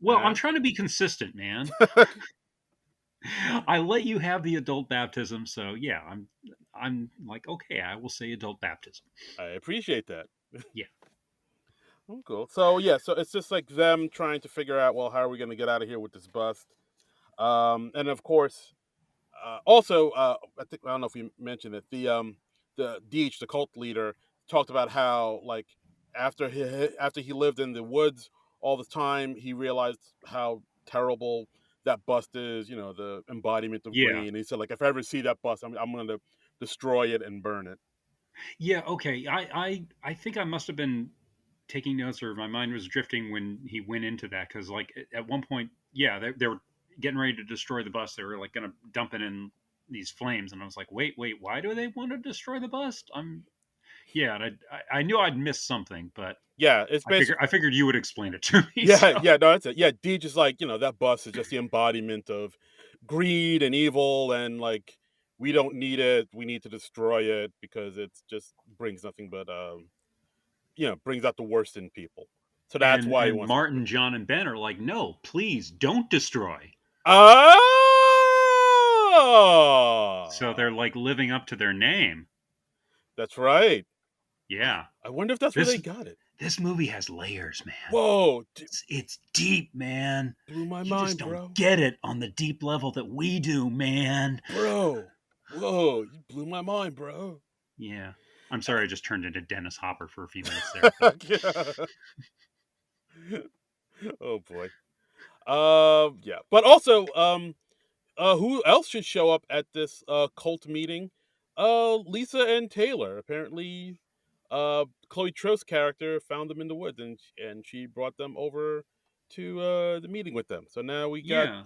well, I'm Huh? trying to be consistent, man. I let you have the adult baptism, so yeah, I'm like, okay, I will say adult baptism. I appreciate that. Yeah. Oh, cool. So yeah, so it's just like them trying to figure out, well, how are we going to get out of here with this bust? And of course, also, I don't know if you mentioned it. The Deech, the cult leader, talked about how like after he lived in the woods all the time, he realized how terrible that bust is. You know, the embodiment of Yeah. green. He said like, if I ever see that bust, I'm going to destroy it and burn it. Yeah, okay. I think I must have been taking notes, or my mind was drifting when he went into that, because like at one point, yeah, they were getting ready to destroy the bus. They were like going to dump it in these flames, and I was like, wait, why do they want to destroy the bus? Yeah, and I knew I'd missed something, but Yeah, it's I basically figured you would explain it to me. yeah, So yeah, no, that's it. Yeah, Deej is like, that bus is just the embodiment of greed and evil, and like we don't need it. We need to destroy it because it's just brings nothing but brings out the worst in people. So that's and why he and wants to Martin, destroy. John, and Ben are like, no, please don't destroy. So Ah, they're like living up to their name. that's right. Yeah. I wonder if that's where they This got it. this movie has layers, man. Whoa, It's deep, man. blew my You just mind, don't bro. get it on the deep level that we do, man. Bro, whoa, you blew my mind, bro. Yeah. I'm sorry I just turned into Dennis Hopper for a few minutes there, but Yeah. Oh boy. Yeah, but also, who else should show up at this cult meeting? Lisa and Taylor. Apparently, Chloe Trost character found them in the woods, and she brought them over to the meeting with them. So Yeah,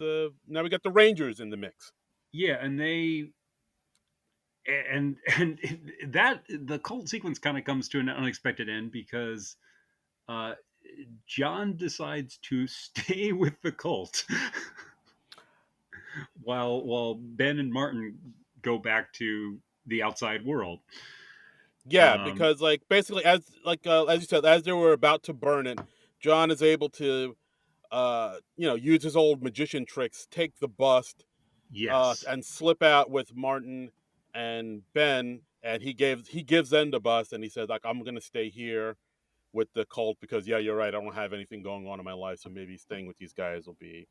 now we got the Rangers in the mix. yeah, and and that the cult sequence kind of comes to an unexpected end because uh, John decides to stay with the cult while Ben and Martin go back to the outside world. Yeah, Um, because like basically as you said, as they were about to burn it, John is able to use his old magician tricks, take the bust, yes, and slip out with Martin and Ben, and he gives them the bust, and he says like I'm gonna stay here with the cult because yeah, you're right, I don't have anything going on in my life, so maybe staying with these guys will be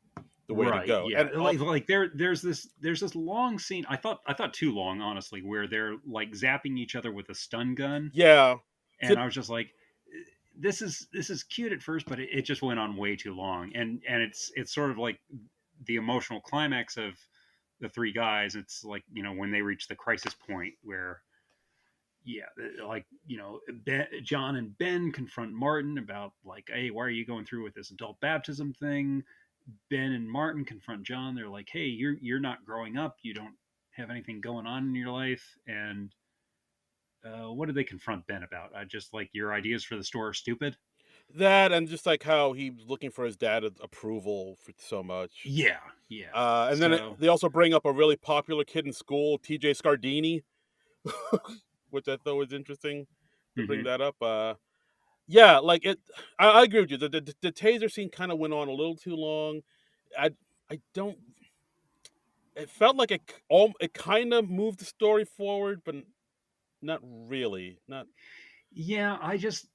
the way to right, go. yeah. And Like there's this long scene. I thought too long, honestly, where they're like zapping each other with a stun gun, yeah, and I was just like, this is cute at first, but it just went on way too long, and it's sort of like the emotional climax of the three guys. It's like when they reach the crisis point where yeah, like John and Ben confront Martin about like, hey, why are you going through with this adult baptism thing? Ben and Martin confront John. They're like, hey, you're not growing up. You don't have anything going on in your life. And what did they confront Ben about? Just like your ideas for the store are stupid. that and just like how he's looking for his dad's approval for so much. Yeah, yeah. And then So, they also bring up a really popular kid in school, TJ Scardini, which I thought was interesting to bring mhm. that up. Yeah, like it. I agree with you. The taser scene kind of went on a little too long. I I don't. It felt like it kind of moved the story forward, but not really. Not Yeah, I just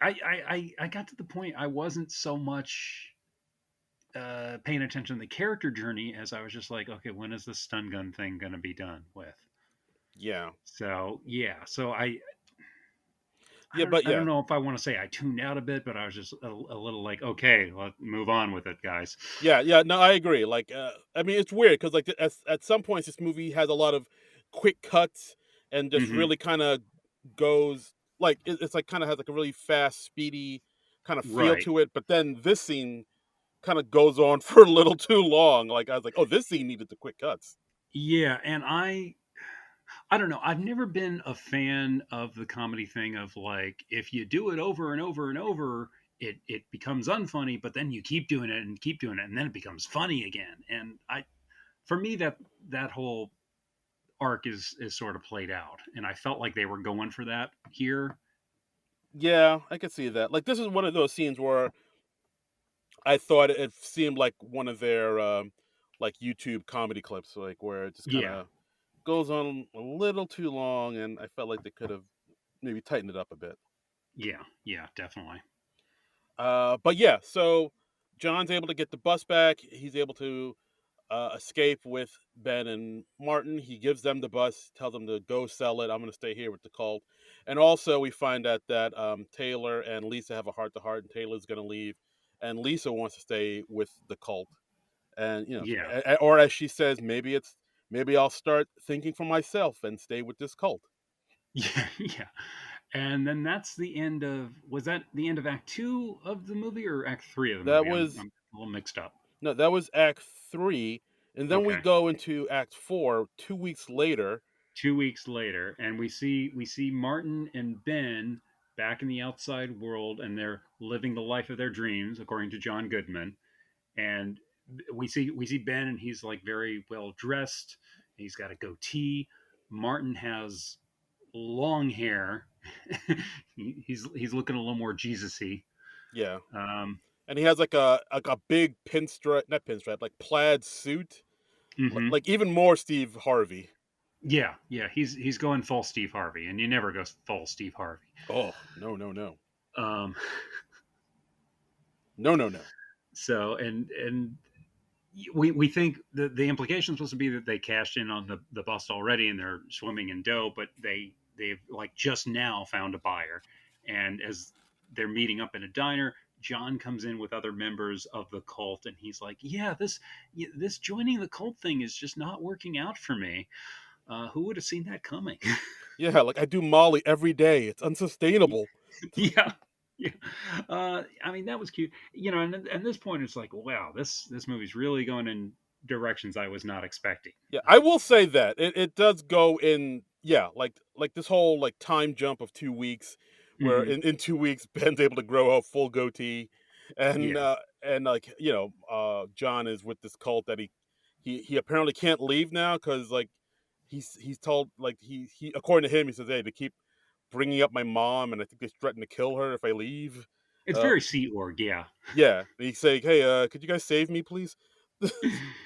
I got to the point I wasn't so much paying attention to the character journey as I was just like, okay, when is this stun gun thing going to be done with? yeah, So yeah, so I yeah, don't but I don't yeah, know if I want to say I tuned out a bit, but I was just a little like, okay, let's move on with it, guys. yeah. No, I agree. Like, I mean, it's weird because like at some points this movie has a lot of quick cuts and just Hmm. really kind of goes like it's like kind of has like a really fast, speedy kind of feel Right. to it. But then this scene kind of goes on for a little too long. Like I was like, oh, this scene needed the quick cuts. Yeah, and I don't know. I've never been a fan of the comedy thing of like if you do it over and over and over, it becomes unfunny, but then you keep doing it and keep doing it, and then it becomes funny again. And for me, that whole arc is sort of played out, and I felt like they were going for that here. Yeah, I could see that. Like this is one of those scenes where I thought it seemed like one of their like YouTube comedy clips, like where it just kind Yeah, of goes on a little too long, and I felt like they could have maybe tightened it up a bit. yeah, yeah, definitely. But yeah, so John's able to get the bus back. He's able to escape with Ben and Martin. He gives them the bus, tells them to go sell it. I'm going to stay here with the cult. And also, we find out that Taylor and Lisa have a heart to heart, and Taylor's going to leave, and Lisa wants to stay with the cult. And Yeah, or as she says, maybe I'll start thinking for myself and stay with this cult. yeah, yeah. And then that's the end of. Was that the end of Act Two of the movie or Act Three of the That movie? was I'm a little mixed up. no, that was Act 3, and then we Okay. go into Act 4 2 weeks later. 2 weeks later, and we see Martin and Ben back in the outside world, and they're living the life of their dreams, according to John Goodman. And we see Ben, and he's like very well dressed. He's got a goatee. Martin has long hair. He's looking a little more Jesus-y. Yeah, Um, and he has like a big pinstripe, not pinstripe, like plaid suit, hmm. like even more Steve Harvey. Yeah, yeah, he's going full Steve Harvey, and you never go full Steve Harvey. Oh no no no Um, no no no. so and we think the implication is supposed to be that they cashed in on the bust already and they're swimming in dough, but they've like just now found a buyer, and as they're meeting up in a diner, John comes in with other members of the cult, and he's like, "Yeah, this joining the cult thing is just not working out for me." Who would have seen that coming? Yeah, like I do Molly every day. It's unsustainable. Yeah. Yeah. I mean, that was cute. And at this point, it's like, wow, this movie's really going in directions I was not expecting. Yeah, I will say that it does go in. Yeah, like this whole like time jump of 2 weeks, where Hmm. in 2 weeks Ben's able to grow a full goatee, and Yeah, like John is with this cult that he apparently can't leave now because like he's told like he according to him he says, hey, to keep bringing up my mom, and I think they threaten to kill her if I leave. it's Uh, very Sea Org. Yeah, yeah, and he's saying, hey, could you guys save me, please?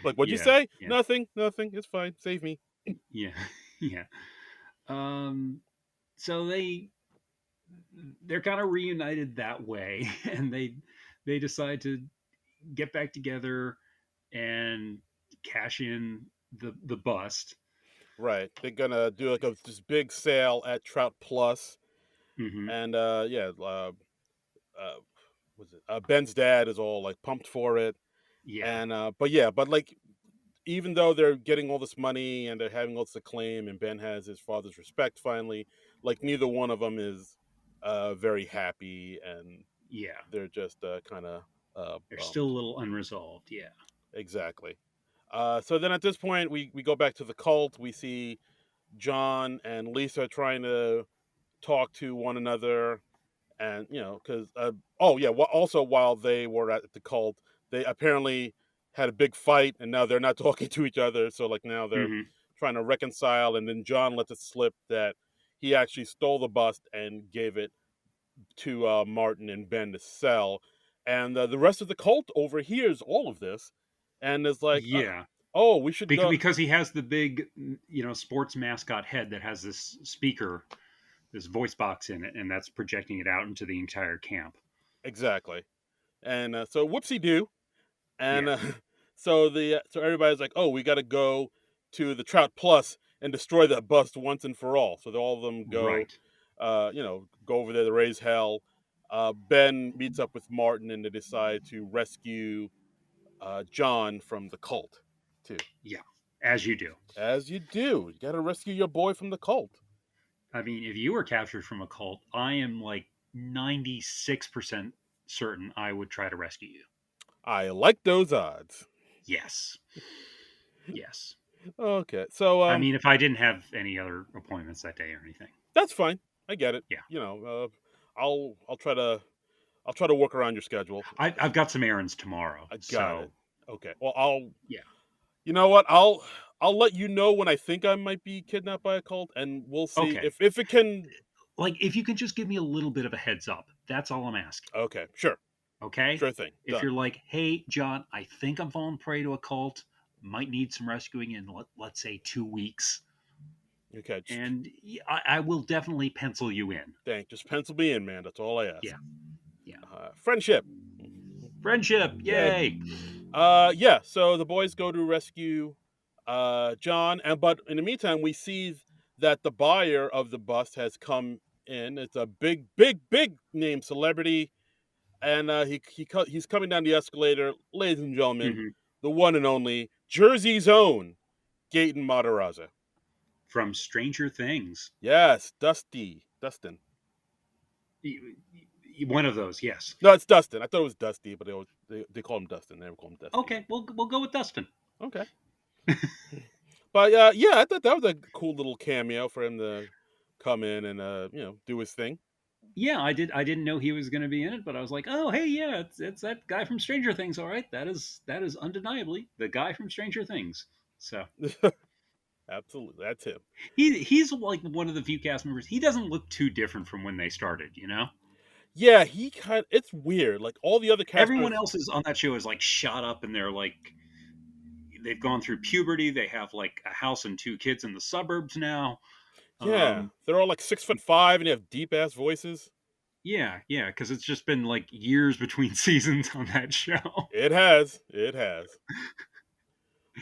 Like, what'd you yeah, say? yeah, Nothing, nothing. It's fine. Save me. yeah, yeah. Um, so they're kind of reunited that way, and they decide to get back together and cash in the bust. Right. They're gonna do like this big sale at Trout Plus, Hmm. and yeah, uh, was it? Ben's dad is all like pumped for it, Yeah, and but yeah, but like even though they're getting all this money and they're having all this acclaim, and Ben has his father's respect finally, like neither one of them is very happy, and yeah. they're just kind of They're still a bummed. little unresolved. Yeah. Exactly. So then at this point, we go back to the cult. We see John and Lisa trying to talk to one another, and because oh yeah, also while they were at the cult, they apparently had a big fight, and now they're not talking to each other. So like now they're Hmm. trying to reconcile, and then John lets it slip that he actually stole the bust and gave it to Martin and Ben to sell, and the rest of the cult overhears all of this, and is like, Yeah. "Oh, we should go." Because he has the big, sports mascot head that has this speaker, this voice box in it, and that's projecting it out into the entire camp. Exactly, and so whoopsie do, and Yeah. so everybody's like, "Oh, we got to go to the Trout Plus and destroy that bust once and for all." So all of them go, Right. go over there to raise hell. Ben meets up with Martin, and they decide to rescue John from the cult, too. Yeah. As you do. As you do, you got to rescue your boy from the cult. I mean, if you were captured from a cult, I am like 96% certain I would try to rescue you. I like those odds. Yes. Yes. Okay, so I mean, if I didn't have any other appointments that day or anything. that's fine. I get it. Yeah. I'll try to work around your schedule. I've got some errands tomorrow. I got it. So, Okay. Well, I'll. yeah. You know what? I'll let you know when I think I might be kidnapped by a cult, and we'll see Okay. if it can. Like, if you can just give me a little bit of a heads up, that's all I'm asking. Okay, sure, Okay? sure thing, If done. you're like, hey, John, I think I'm falling prey to a cult, might need some rescuing in, let's say, 2 weeks, Okay, and I will definitely pencil you in. just pencil me in, man. That's all I Yeah. ask. Yeah. Friendship. Friendship. Yay. Yay. Yeah. So the boys go to rescue John, and but in the meantime, we see that the buyer of the bust has come in. It's a big, big, big name celebrity, and he's coming down the escalator, ladies and gentlemen, Hmm. the one and only Jersey's own Gaten Matarazzo. From Stranger Things. Yes, Dustin. One of those, yes. No, it's Dustin. I thought it was Dusty, but they call him Dustin. They never call him Dusty. Okay, we'll go with Dustin. Okay. But yeah, I thought that was a cool little cameo for him to come in and do his thing. Yeah, I didn't know he was going to be in it, but I was like, oh, hey, yeah, it's that guy from Stranger Things. All right, that is undeniably the guy from Stranger Things. So Absolutely, that's him. he's like one of the few cast members. He doesn't look too different from when they started. Yeah, he kind. It's weird. Like all the other cast Everyone members. else is on that show is like shot up, and they're like they've gone through puberty. They have like a house and two kids in the suburbs now. Yeah, Um, they're all like 6'5" and they have deep ass voices. yeah, yeah, because it's just been like years between seasons on that show. It has.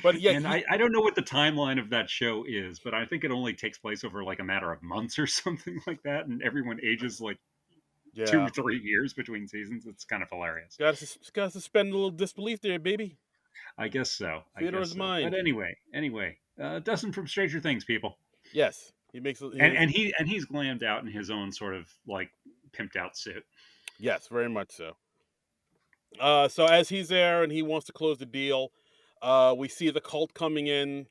But yeah, And I don't know what the timeline of that show is, but I think it only takes place over like a matter of months or something like that. And everyone ages like two yeah, or 3 years between seasons. It's kind of hilarious. got to suspend a little disbelief there, baby. I guess so. I Theater guess is so. But mind. anyway. Dustin from Stranger Things, people. Yes, he makes. He makes. And he's glammed out in his own sort of like pimped out suit. Yes, very much so. So as he's there and he wants to close the deal, we see the cult coming in,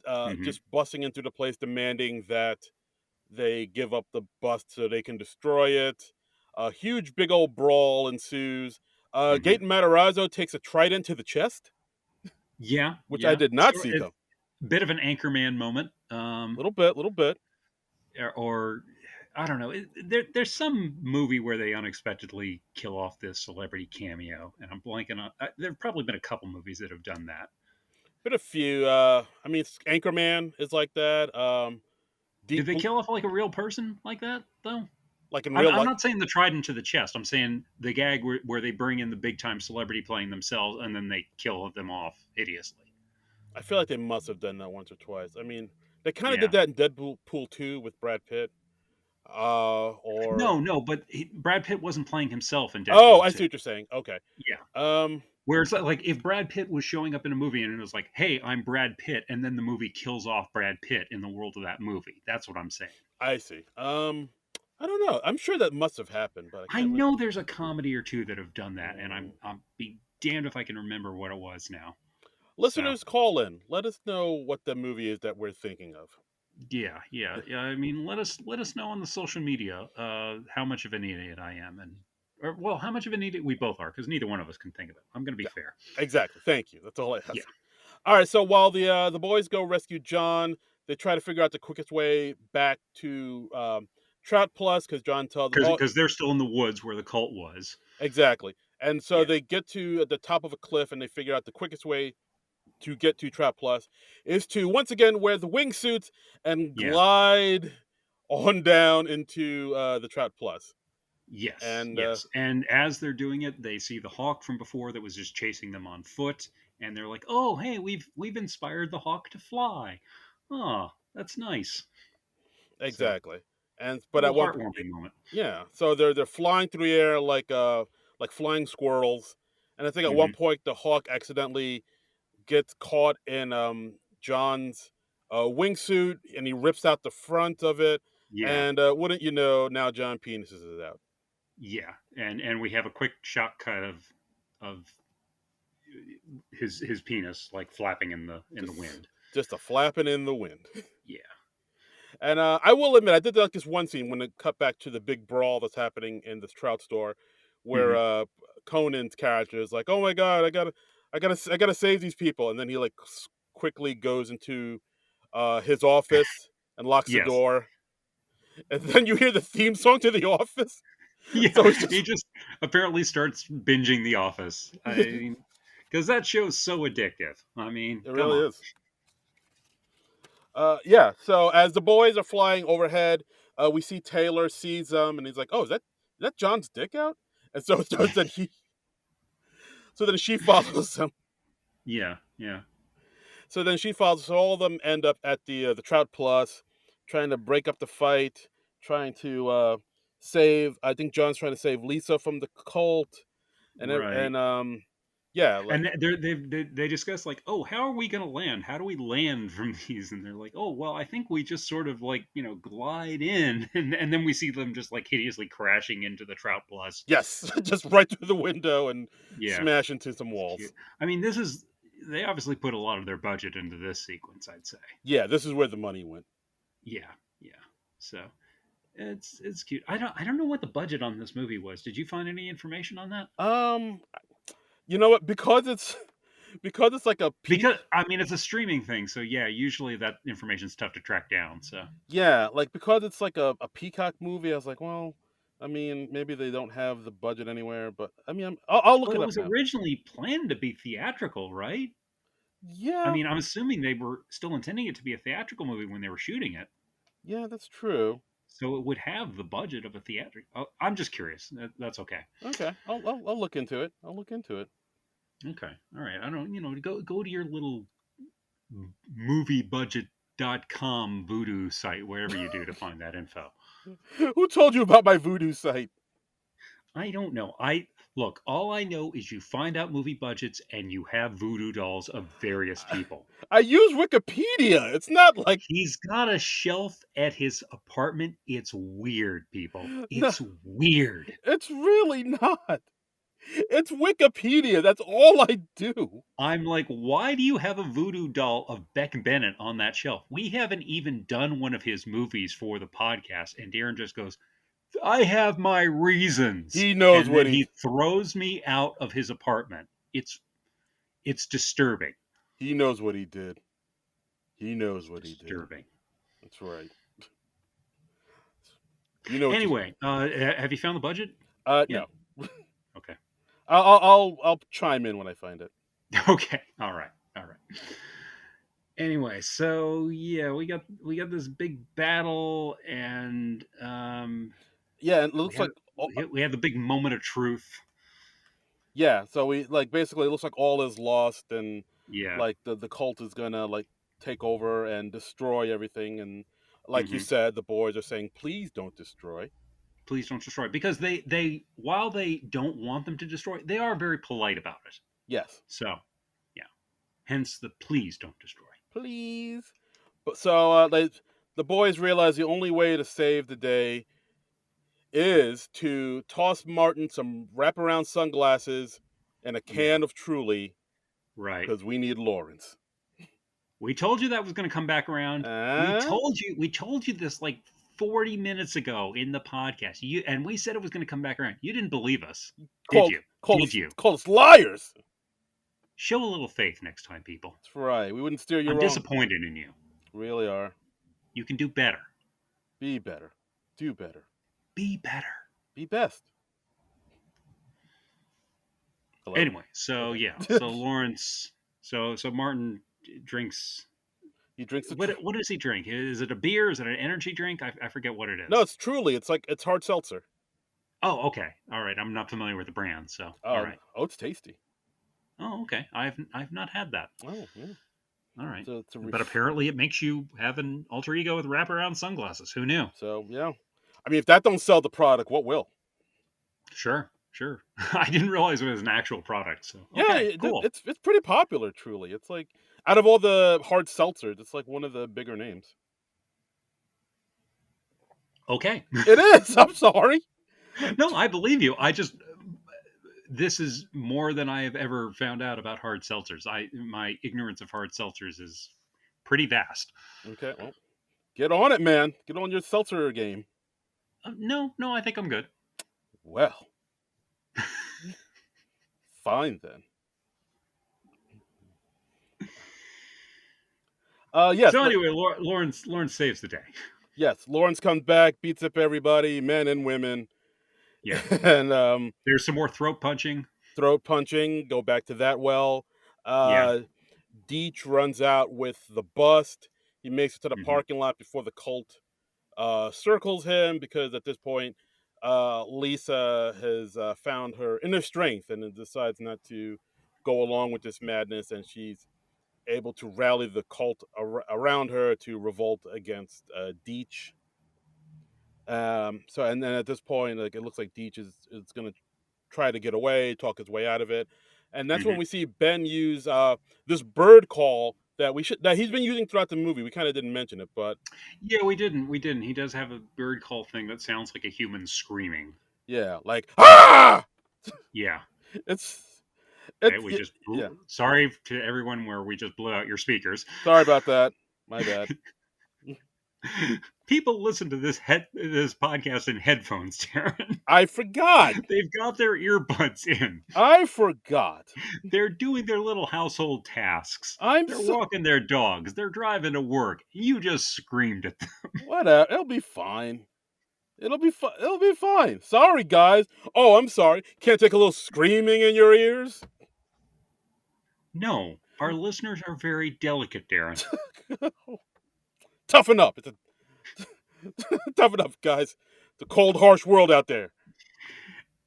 Hmm. just busting into the place, demanding that they give up the bust so they can destroy it. A huge, big old brawl ensues. Hmm. Gaten Matarazzo takes a trident to the chest, Yeah, which I yeah. did not So see it's come. a bit of an Anchorman moment. Little bit. Or I don't know. There's some movie where they unexpectedly kill off this celebrity cameo, and I'm blanking on. There've probably been a couple movies that have done that. Been a few. I mean, Anchorman is like that. Did Deep, they kill off like a real person like that though? like in I'm, real I'm life. not saying the trident to the chest. I'm saying the gag where they bring in the big time celebrity playing themselves and then they kill them off hideously. I feel like they must have done that once or twice. I mean, they kind of did Yeah. that in Deadpool Pool 2 with Brad Pitt. Or No, but Brad Pitt wasn't playing himself in oh, Deadpool I 2. see what you're saying. Okay. Yeah. Um, Where it's like if Brad Pitt was showing up in a movie and it was like, "Hey, I'm Brad Pitt," and then the movie kills off Brad Pitt in the world of that movie. That's what I'm saying. I see. I don't know. I'm sure that must have happened, but I I can't. know there's a comedy or two that have done that, and Mm. I'm be damned if I can remember what it was now. So Listeners, call in. Let us know what the movie is that we're thinking of. yeah. I mean, let us know on the social media how much of an idiot I am, and or well, how much of an idiot we both are, because neither one of us can think of it. I'm going to be Yeah, fair. exactly. Thank you. That's all I Yeah, ask. All right. So while the boys go rescue John, they try to figure out the quickest way back to Trout Plus because John tells them, "Oh, because they're still in the woods where the cult was. exactly." And so Yeah, they get to the top of a cliff and they figure out the quickest way to get to Trap Plus is to once again wear the wingsuits and yeah. glide on down into the Trout Plus. Yes, And yes. And as they're doing it, they see the hawk from before that was just chasing them on foot, and they're like, "Oh, hey, we've inspired the hawk to fly. Oh, that's nice." So, exactly. And a but little at one heartwarming moment. yeah, so they're flying through the air like flying squirrels. And I think at one Hmm. point the hawk accidentally gets caught in John's wingsuit and he rips out the front of it. Yeah, And wouldn't you know, now John penises is out. yeah. And we have a quick shot cut of his penis like flapping in the Just wind. just a flapping in the wind. Yeah. And I will admit, I did like this one scene when it cut back to the big brawl that's happening in this trout store, where Hmm. Conan's character is like, "Oh my god, I gotta save these people," and then he like quickly goes into his office and locks the Yes. door, and then you hear the theme song to The Office. Yeah. So it's He just just apparently starts binging The Office. I it mean, because that show's so addictive. I mean, come really on. is. Yeah. So as the boys are flying overhead, we see Taylor sees them, and he's like, "Oh, is that John's dick out?" And so then she follows him. Yeah, yeah. So then she follows. So all of them end up at the Trout Plus, trying to break up the fight, trying to save. I think John's trying to save Lisa from the cult, Right. yeah, like And they discuss like, oh, how are we going to land? How do we land from these? And they're like, oh, well, I think we just sort of like glide in, and then we see them just like hideously crashing into the Trout Plus. yes, just right through the window and Yeah, smash into some it's cute. walls. I mean, they obviously put a lot of their budget into this sequence, I'd say. Yeah, this is where the money went. Yeah, yeah. So it's cute. I don't know what the budget on this movie was. Did you find any information on that? Um, you know what? Because it's like a Because peak. I mean, it's a streaming thing, so yeah. Usually that information's tough to track down. So. Yeah, like because it's like a Peacock movie. I was like, well, I mean, maybe they don't have the budget anywhere, but I mean, I'll look Well, it it up was now. originally planned to be theatrical, right? I Yeah, mean, I'm assuming they were still intending it to be a theatrical movie when they were shooting it, yeah, that's true. so it would have the budget of a theatrical. Oh, I'm just curious. That's okay. Okay, I'll look into it. I'll look into it. Okay, all right. I don't, go to your little moviebudget.com voodoo site, wherever you do to find that info. Who told you about my voodoo site? I don't know. I Look, all I know is you find out movie budgets and you have voodoo dolls of various people. I use Wikipedia. It's not like He's got a shelf at his apartment. It's weird, people. no, It's weird. it's really not. It's Wikipedia. That's all I do. I'm like, why do you have a voodoo doll of Beck Bennett on that shelf? We haven't even done one of his movies for the podcast. And Darren just goes, I have my reasons. He knows And what then he he throws me out of his apartment. It's disturbing. he knows what he did. He knows what he did. Disturbing. That's right. You know what Anyway, have you found the budget? No. Okay. I'll chime in when I find it. Okay. All right. Anyway, so yeah, we got this big battle, and Yeah, it looks like we had the big moment of truth. yeah. So we like basically it looks like all is lost, and Yeah. like the cult is gonna like take over and destroy everything, and like you Mhm. said, the boys are saying, "Please don't destroy." Please don't destroy it. Because they while they don't want them to destroy it, they are very polite about it. Yes, So yeah, hence the please don't destroy. please. But so the boys realize the only way to save the day is to toss Martin some wraparound sunglasses and a Yeah. can of Truly Right. because we need Lawrence. We told you that was going to come back around. We Uh, told you this like 40 minutes ago in the podcast. And we said it was going to come back around. You didn't believe us, did you? Did you? called us liars. Show a little faith next time, people. That's right. We wouldn't steer you I'm wrong. disappointed in you. Really are. You can do better. Be better. Do better. Be better. Be best. Hello? Anyway, so Okay. yeah, so Lawrence, so Martin drinks. He drinks the What does he drink? Is it a beer? Is it an energy drink? I forget what it is. No, it's Truly. It's like it's hard seltzer. Oh, okay. All right. I'm not familiar with the brand, so all right. Oh, it's tasty. Oh, okay. I've not had that. Oh, yeah. All right. It's But apparently it makes you have an alter ego with wraparound sunglasses. Who knew? So yeah. I mean, if that don't sell the product, what will? Sure. I didn't realize it was an actual product. So Yeah, okay, cool. it's pretty popular. Truly, it's like out of all the hard seltzers, it's like one of the bigger names. Okay. It is. I'm sorry. No, I believe you. This is more than I have ever found out about hard seltzers. My ignorance of hard seltzers is pretty vast. Okay, well, get on it, man. Get on your seltzer game. No, I think I'm good. Well, fine then. Yes. So anyway, Lawrence saves the day. Yes, Lawrence comes back, beats up everybody, men and women. Yeah. And There's some more throat punching. throat punching. Go back to that well. Yeah. Deech runs out with the bust. He makes it to the Mhm. parking lot before the cult circles him because at this point, Lisa has found her inner strength and decides not to go along with this madness, and she's able to rally the cult around her to revolt against Deech. So and then at this point, like it looks like Deech is going to try to get away, talk his way out of it, and that's when Mhm. we see Ben use this bird call that he's been using throughout the movie. We kind of didn't mention it, but Yeah, we didn't. He does have a bird call thing that sounds like a human screaming. yeah, like ah! Yeah. It's Okay, we just yeah. Sorry to everyone where we just blew out your speakers. Sorry about that. My bad. People listen to this podcast in headphones, Darren. I forgot. They've got their earbuds in. I forgot. They're doing their little household tasks. They're walking their dogs. They're driving to work. You just screamed at them. Whatever. It'll be fine. It'll be fine. It'll be fine. Sorry, guys. Oh, I'm sorry. Can't take a little screaming in your ears. No, our listeners are very delicate, Darren. Toughen up. Toughen up, guys. It's a cold, harsh world out there.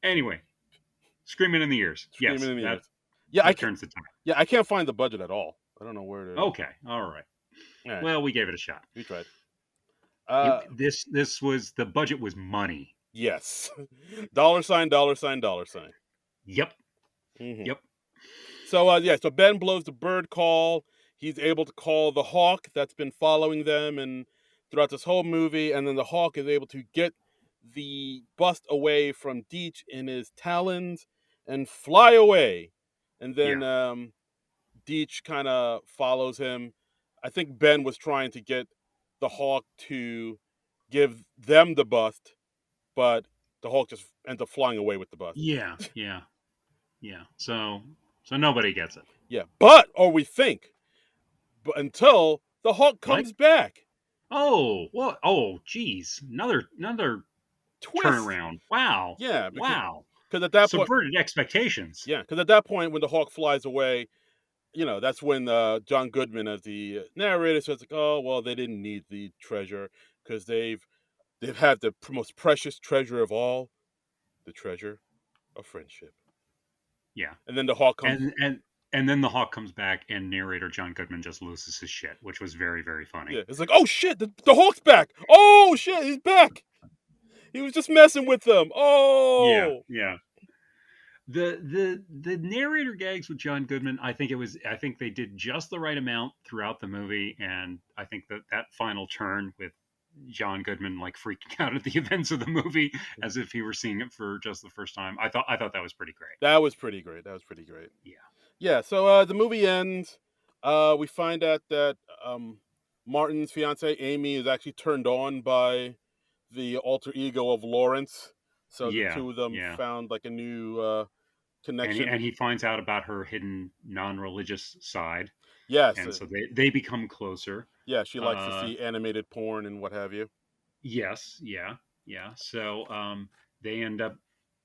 Anyway, screaming in the ears. Screaming in the ears. Yeah, turns the time. Yeah, I can't find the budget at all. I don't know where to. Okay, all right. Well, we gave it a shot. We tried. This was the budget was money. Yes. $, $. Yep. Hmm. Yep. So yeah, so Ben blows the bird call. He's able to call the hawk that's been following them and throughout this whole movie, and then the hawk is able to get the bust away from Deech in his talons and fly away. And then Yeah. Deech kind of follows him. I think Ben was trying to get the hawk to give them the bust, but the hawk just ends up flying away with the bust. Yeah. Yeah. Yeah. So nobody gets it. Yeah, but or we think, but until the hawk What? comes back, Oh, what? Oh, geez. Another twist. turnaround. Wow. Yeah, Wow. because at that point, Subverted expectations. yeah, because at that point when the hawk flies away, that's when John Goodman as the narrator says like, oh well, they didn't need the treasure because they've had the most precious treasure of all, the treasure of friendship. Yeah. And then the hawk comes. And then the hawk comes back and narrator John Goodman just loses his shit, which was very, very funny. Yeah, it's like, oh shit, the hawk's back. Oh shit, he's back. He was just messing with them. Yeah. Oh. Yeah. The narrator gags with John Goodman, I think they did just the right amount throughout the movie, and I think that final turn with John Goodman like freaking out at the events of the movie as if he were seeing it for just the first time. I thought that was pretty great. That was pretty great. That was pretty great. Yeah. Yeah, so the movie ends. We find out that Martin's fiance Amy is actually turned on by the alter ego of Lawrence. So the Yeah. two of them Yeah. found like a new And connection. he finds out about her hidden non-religious side, Yes, and so they become closer. yeah, she likes to Uh, see animated porn and what have you. yes, yeah, yeah. So they end up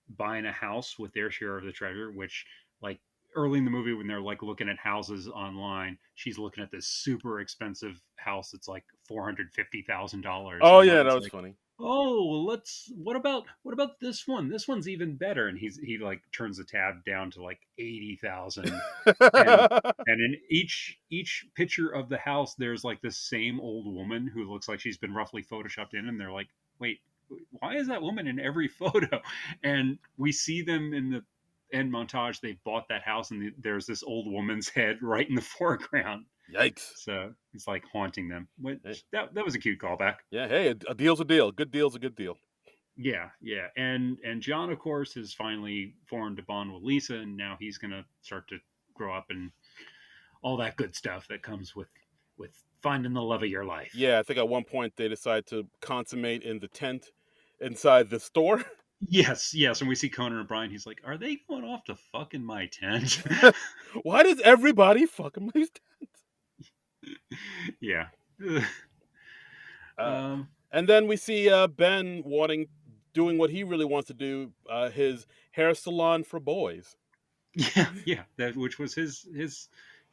buying a house with their share of the treasure, which like early in the movie when they're like looking at houses online, she's looking at this super expensive house that's like $450,000, Oh and yeah, that Martin's was like, funny. "Oh, well, let's. What about this one? This one's even better." And he like turns the tab down to like 80,000, and in each picture of the house, there's like this same old woman who looks like she's been roughly photoshopped in, and they're like, "Wait, why is that woman in every photo?" And we see them in the end montage. They bought that house, and there's this old woman's head right in the foreground. Yikes! So it's like haunting them. Hey, Which that was a cute callback. yeah, hey, a deal's a deal. Good deal's a good deal. Yeah, yeah, and John, of course, has finally formed a bond with Lisa, and now he's gonna start to grow up and all that good stuff that comes with finding the love of your life. Yeah, I think at one point they decide to consummate in the tent inside the store. Yes, yes, and we see Conan O'Brien. He's like, "Are they going off to fuck in my tent?" Why does everybody fucking my tent? Yeah. Uh, um, and then we see Ben doing what he really wants to do, his hair salon for boys. yeah, yeah. That which was his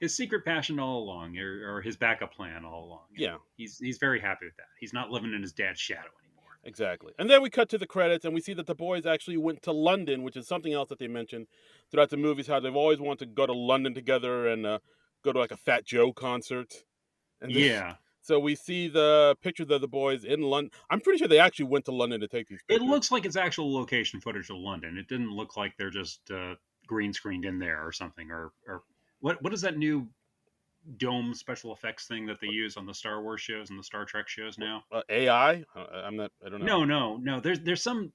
secret passion all along, or his backup plan all along, and Yeah, he's very happy with that. He's not living in his dad's shadow anymore. exactly. And then we cut to the credits and we see that the boys actually went to London, which is something else that they mentioned throughout the movies, how they've always wanted to go to London together and go to like a Fat Joe concert. And this, Yeah, so we see the pictures of the boys in London. I'm pretty sure they actually went to London to take these it pictures. looks like it's actual location footage of London. It didn't look like they're just green screened in there or something. Or what is that new dome special effects thing that they use on the Star Wars shows and the Star Trek shows now? AI? I'm not. I don't know. No, no, no. There's some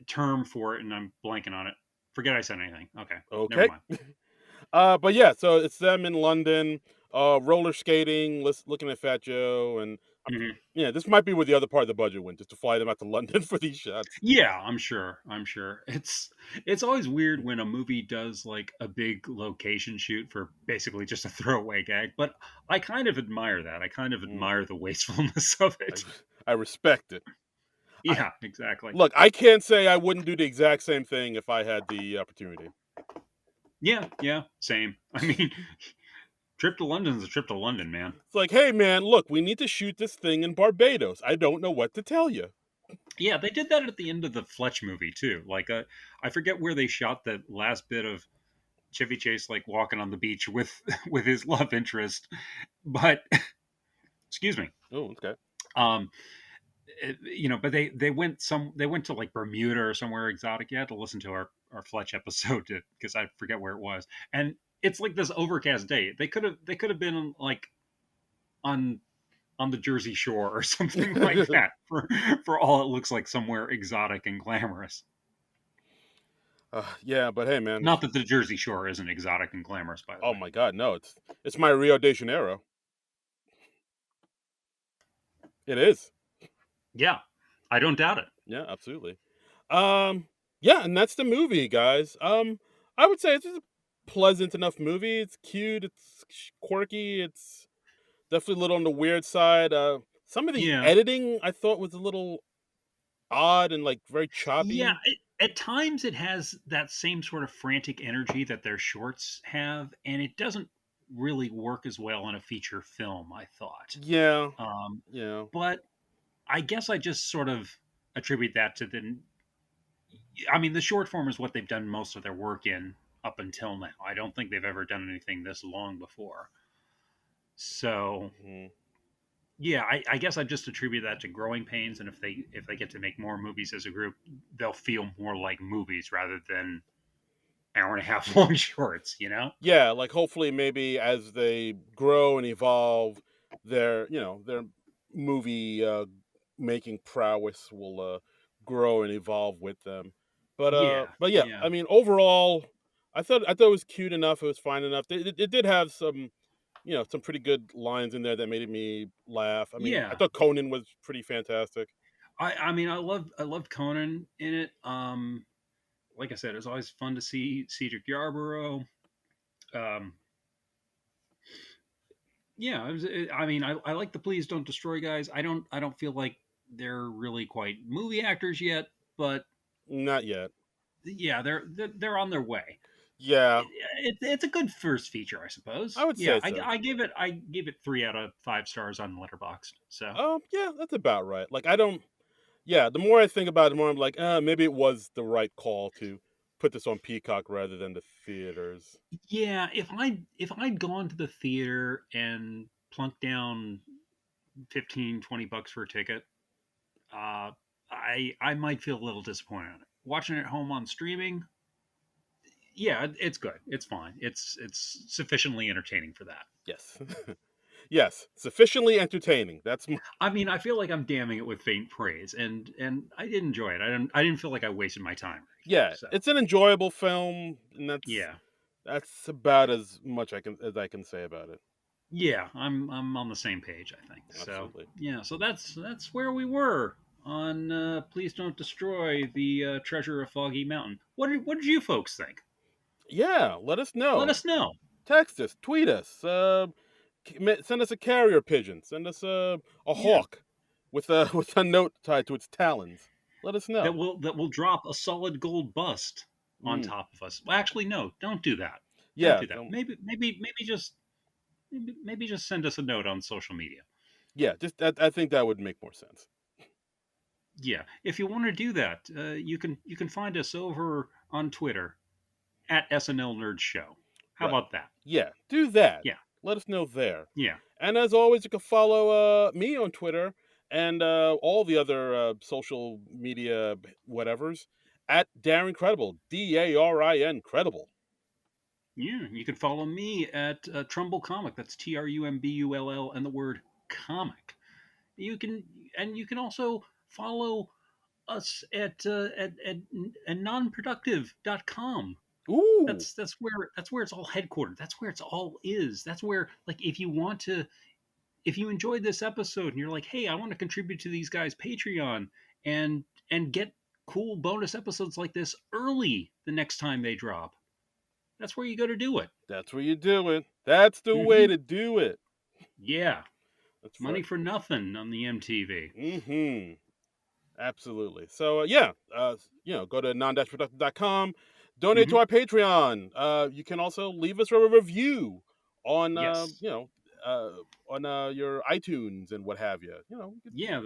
term for it, and I'm blanking on it. Forget I said anything. Okay, never Okay. mind. But yeah, so it's them in London, roller skating, looking at Fat Joe, and Mhm. yeah, this might be where the other part of the budget went, just to fly them out to London for these shots. Yeah, I'm sure. I'm sure. It's always weird when a movie does like a big location shoot for basically just a throwaway gag, but I kind of admire that. I kind of Mm, admire the wastefulness of I, it. I respect it. I Yeah, exactly. look, I can't say I wouldn't do the exact same thing if I had the opportunity. Yeah, yeah, same. I mean, trip to London is a trip to London, man. It's like, hey man, look, we need to shoot this thing in Barbados. I don't know what to tell you. Yeah, they did that at the end of the Fletch movie too. Like, I forget where they shot the last bit of Chevy Chase like walking on the beach with with his love interest, but excuse me. Oh, okay. Um, but they went to like Bermuda or somewhere exotic. You had to listen to our Fletch episode because I forget where it was, and it's like this overcast day. They could have been like on the Jersey Shore or something like that for all it looks like somewhere exotic and glamorous. Yeah, but hey, man. Not that the Jersey Shore isn't exotic and glamorous, by the Oh way. my God, no! It's my Rio de Janeiro. It is. Yeah, I don't doubt it. Yeah, absolutely. Um, yeah, and that's the movie, guys. I would say it's just a pleasant enough movie. It's cute. It's quirky. It's definitely a little on the weird side. Some of the Yeah, editing I thought was a little odd and like very yeah. choppy. At times, it has that same sort of frantic energy that their shorts have, and it doesn't really work as well in a feature film. I thought, Yeah, um, yeah. but I guess I just sort of attribute that to the. I mean, the short form is what they've done most of their work in up until now. I don't think they've ever done anything this long before. So Mhm. yeah, I guess I just attribute that to growing pains, and if they get to make more movies as a group, they'll feel more like movies rather than hour and a half long shorts. You know? Yeah, like hopefully maybe as they grow and evolve, their movie making prowess will grow and evolve with them. Yeah, But yeah, yeah, I mean overall, I thought it was cute enough. It was fine enough. It did have some some pretty good lines in there that made me laugh. I mean, I yeah. thought Conan was pretty fantastic. I mean, I loved Conan in it. Like I said, it's always fun to see Cedric Yarborough. Um, yeah, I mean, I like the Please Don't Destroy guys. I don't feel like they're really quite movie actors yet, but Not yet. yeah, they're on their way. Yeah, It's a good first feature, I I suppose. would Yeah, say so. I gave it 3 out of 5 stars on Letterboxd. So Yeah, that's about right. Like I don't. Yeah, the more I think about it, the more I'm like, maybe it was the right call to put this on Peacock rather than the theaters. yeah, if I'd gone to the theater and plunked down 15-20 bucks for a ticket, uh, I might feel a little disappointed on it. Watching it at home on streaming, yeah, it's good. It's fine. It's sufficiently entertaining for that. Yes, yes, sufficiently entertaining. I mean, I feel like I'm damning it with faint praise, and I did enjoy it. I didn't feel like I wasted my time or anything. yeah. So It's an enjoyable film, and yeah, that's about as much I can say about it. yeah, I'm on the same page. I think so. Absolutely. Yeah, so that's where we were on. Please don't destroy the treasure of Foggy Mountain. What did you folks think? Yeah, let us Let know. us know. Text us, tweet us, send us a carrier pigeon, send us a Yeah, hawk with a with a note tied to its talons. Let us that know. will drop a solid gold bust on Mm. top of us. Well, actually, no, don't do that. Don't Yeah, do that. Maybe just send us a note on social media. yeah. I think that would make more sense. Yeah, if you want to do that, you can find us over on Twitter at SNL Nerd Show. How Right. about that? Yeah, do that. Yeah, Let us know there. yeah, And as always, you can follow me on Twitter and all the other social media whatevers at Darren Credible. DARIN Credible. yeah. You can follow me at Trumbull Comic. That's TRUMBULL and the word comic. You can you can also follow us at Non-Productive.com. Ooh, That's where it's all headquartered. That's where it's all is. That's where, like, if you enjoyed this episode and you're like, hey, I want to contribute to these guys Patreon and get cool bonus episodes like this early the next time they drop, that's where you go to do it. that's where you do it. That's the way Hmm. to do it. Yeah, That's money right. for nothing on the MTV. Mm-hmm. Absolutely. So yeah, go to non-productive.com, donate to Hmm. our Patreon. You can also leave us a review on Yes. uh, your iTunes and what have you. Yeah,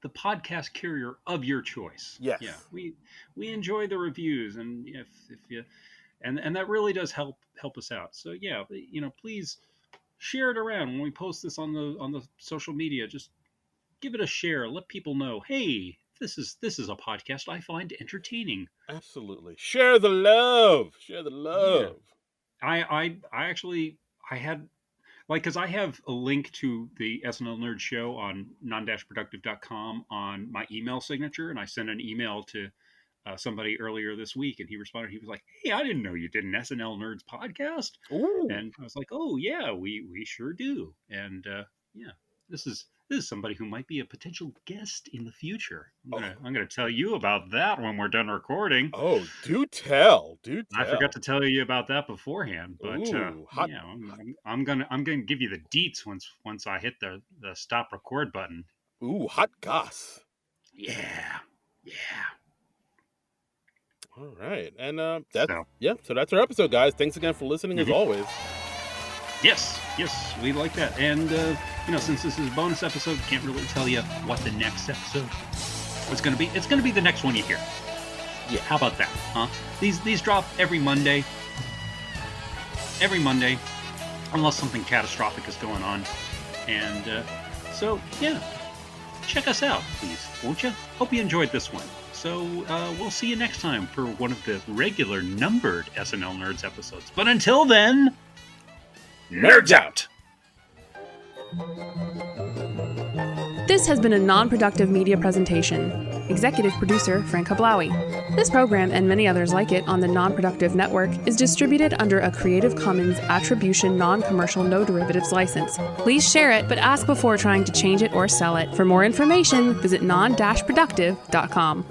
the podcast carrier of your choice. Yeah, Yes, we enjoy the reviews, and if you and that really does help us out. So yeah, please share it around when we post this on the social media. Just give it a share. Let people know, hey, this is a podcast I find entertaining. Absolutely. Share the love. Share the Yeah. love. I actually, I had, like, because I have a link to the SNL Nerd Show on Non-Productive.com on my email signature, and I sent an email to somebody earlier this week, and he responded. He was like, "Hey, I didn't know you did an SNL Nerds podcast," Ooh. and I was like, "Oh yeah, we sure do." And yeah, this is somebody who might be a potential guest in the future. I'm gonna tell you about that when we're done recording. Oh, do tell. Do I forgot tell. to tell you about that beforehand, but Ooh, hot. yeah, I'm gonna give you the deets once I hit the stop record button. Ooh, hot goss. Yeah, yeah. All right. And So so that's our episode, guys. Thanks again for listening as always. yes, we like that. And since this is a bonus episode, can't really tell you what the next episode is going to be. It's going to be the next one you hear. Yeah, how about that, huh? These drop every Monday. Every Monday, unless something catastrophic is going on. And so, yeah, check us out, please, won't you? Hope you enjoyed this one. So we'll see you next time for one of the regular numbered SNL Nerds episodes. But until then, Nerds out! This has been a non-productive media presentation. Executive producer Frank Hablawi. This program and many others like it on the Non-Productive Network is distributed under a Creative Commons Attribution Non-Commercial No Derivatives license. Please share it, but ask before trying to change it or sell it. For more information, visit non-productive.com.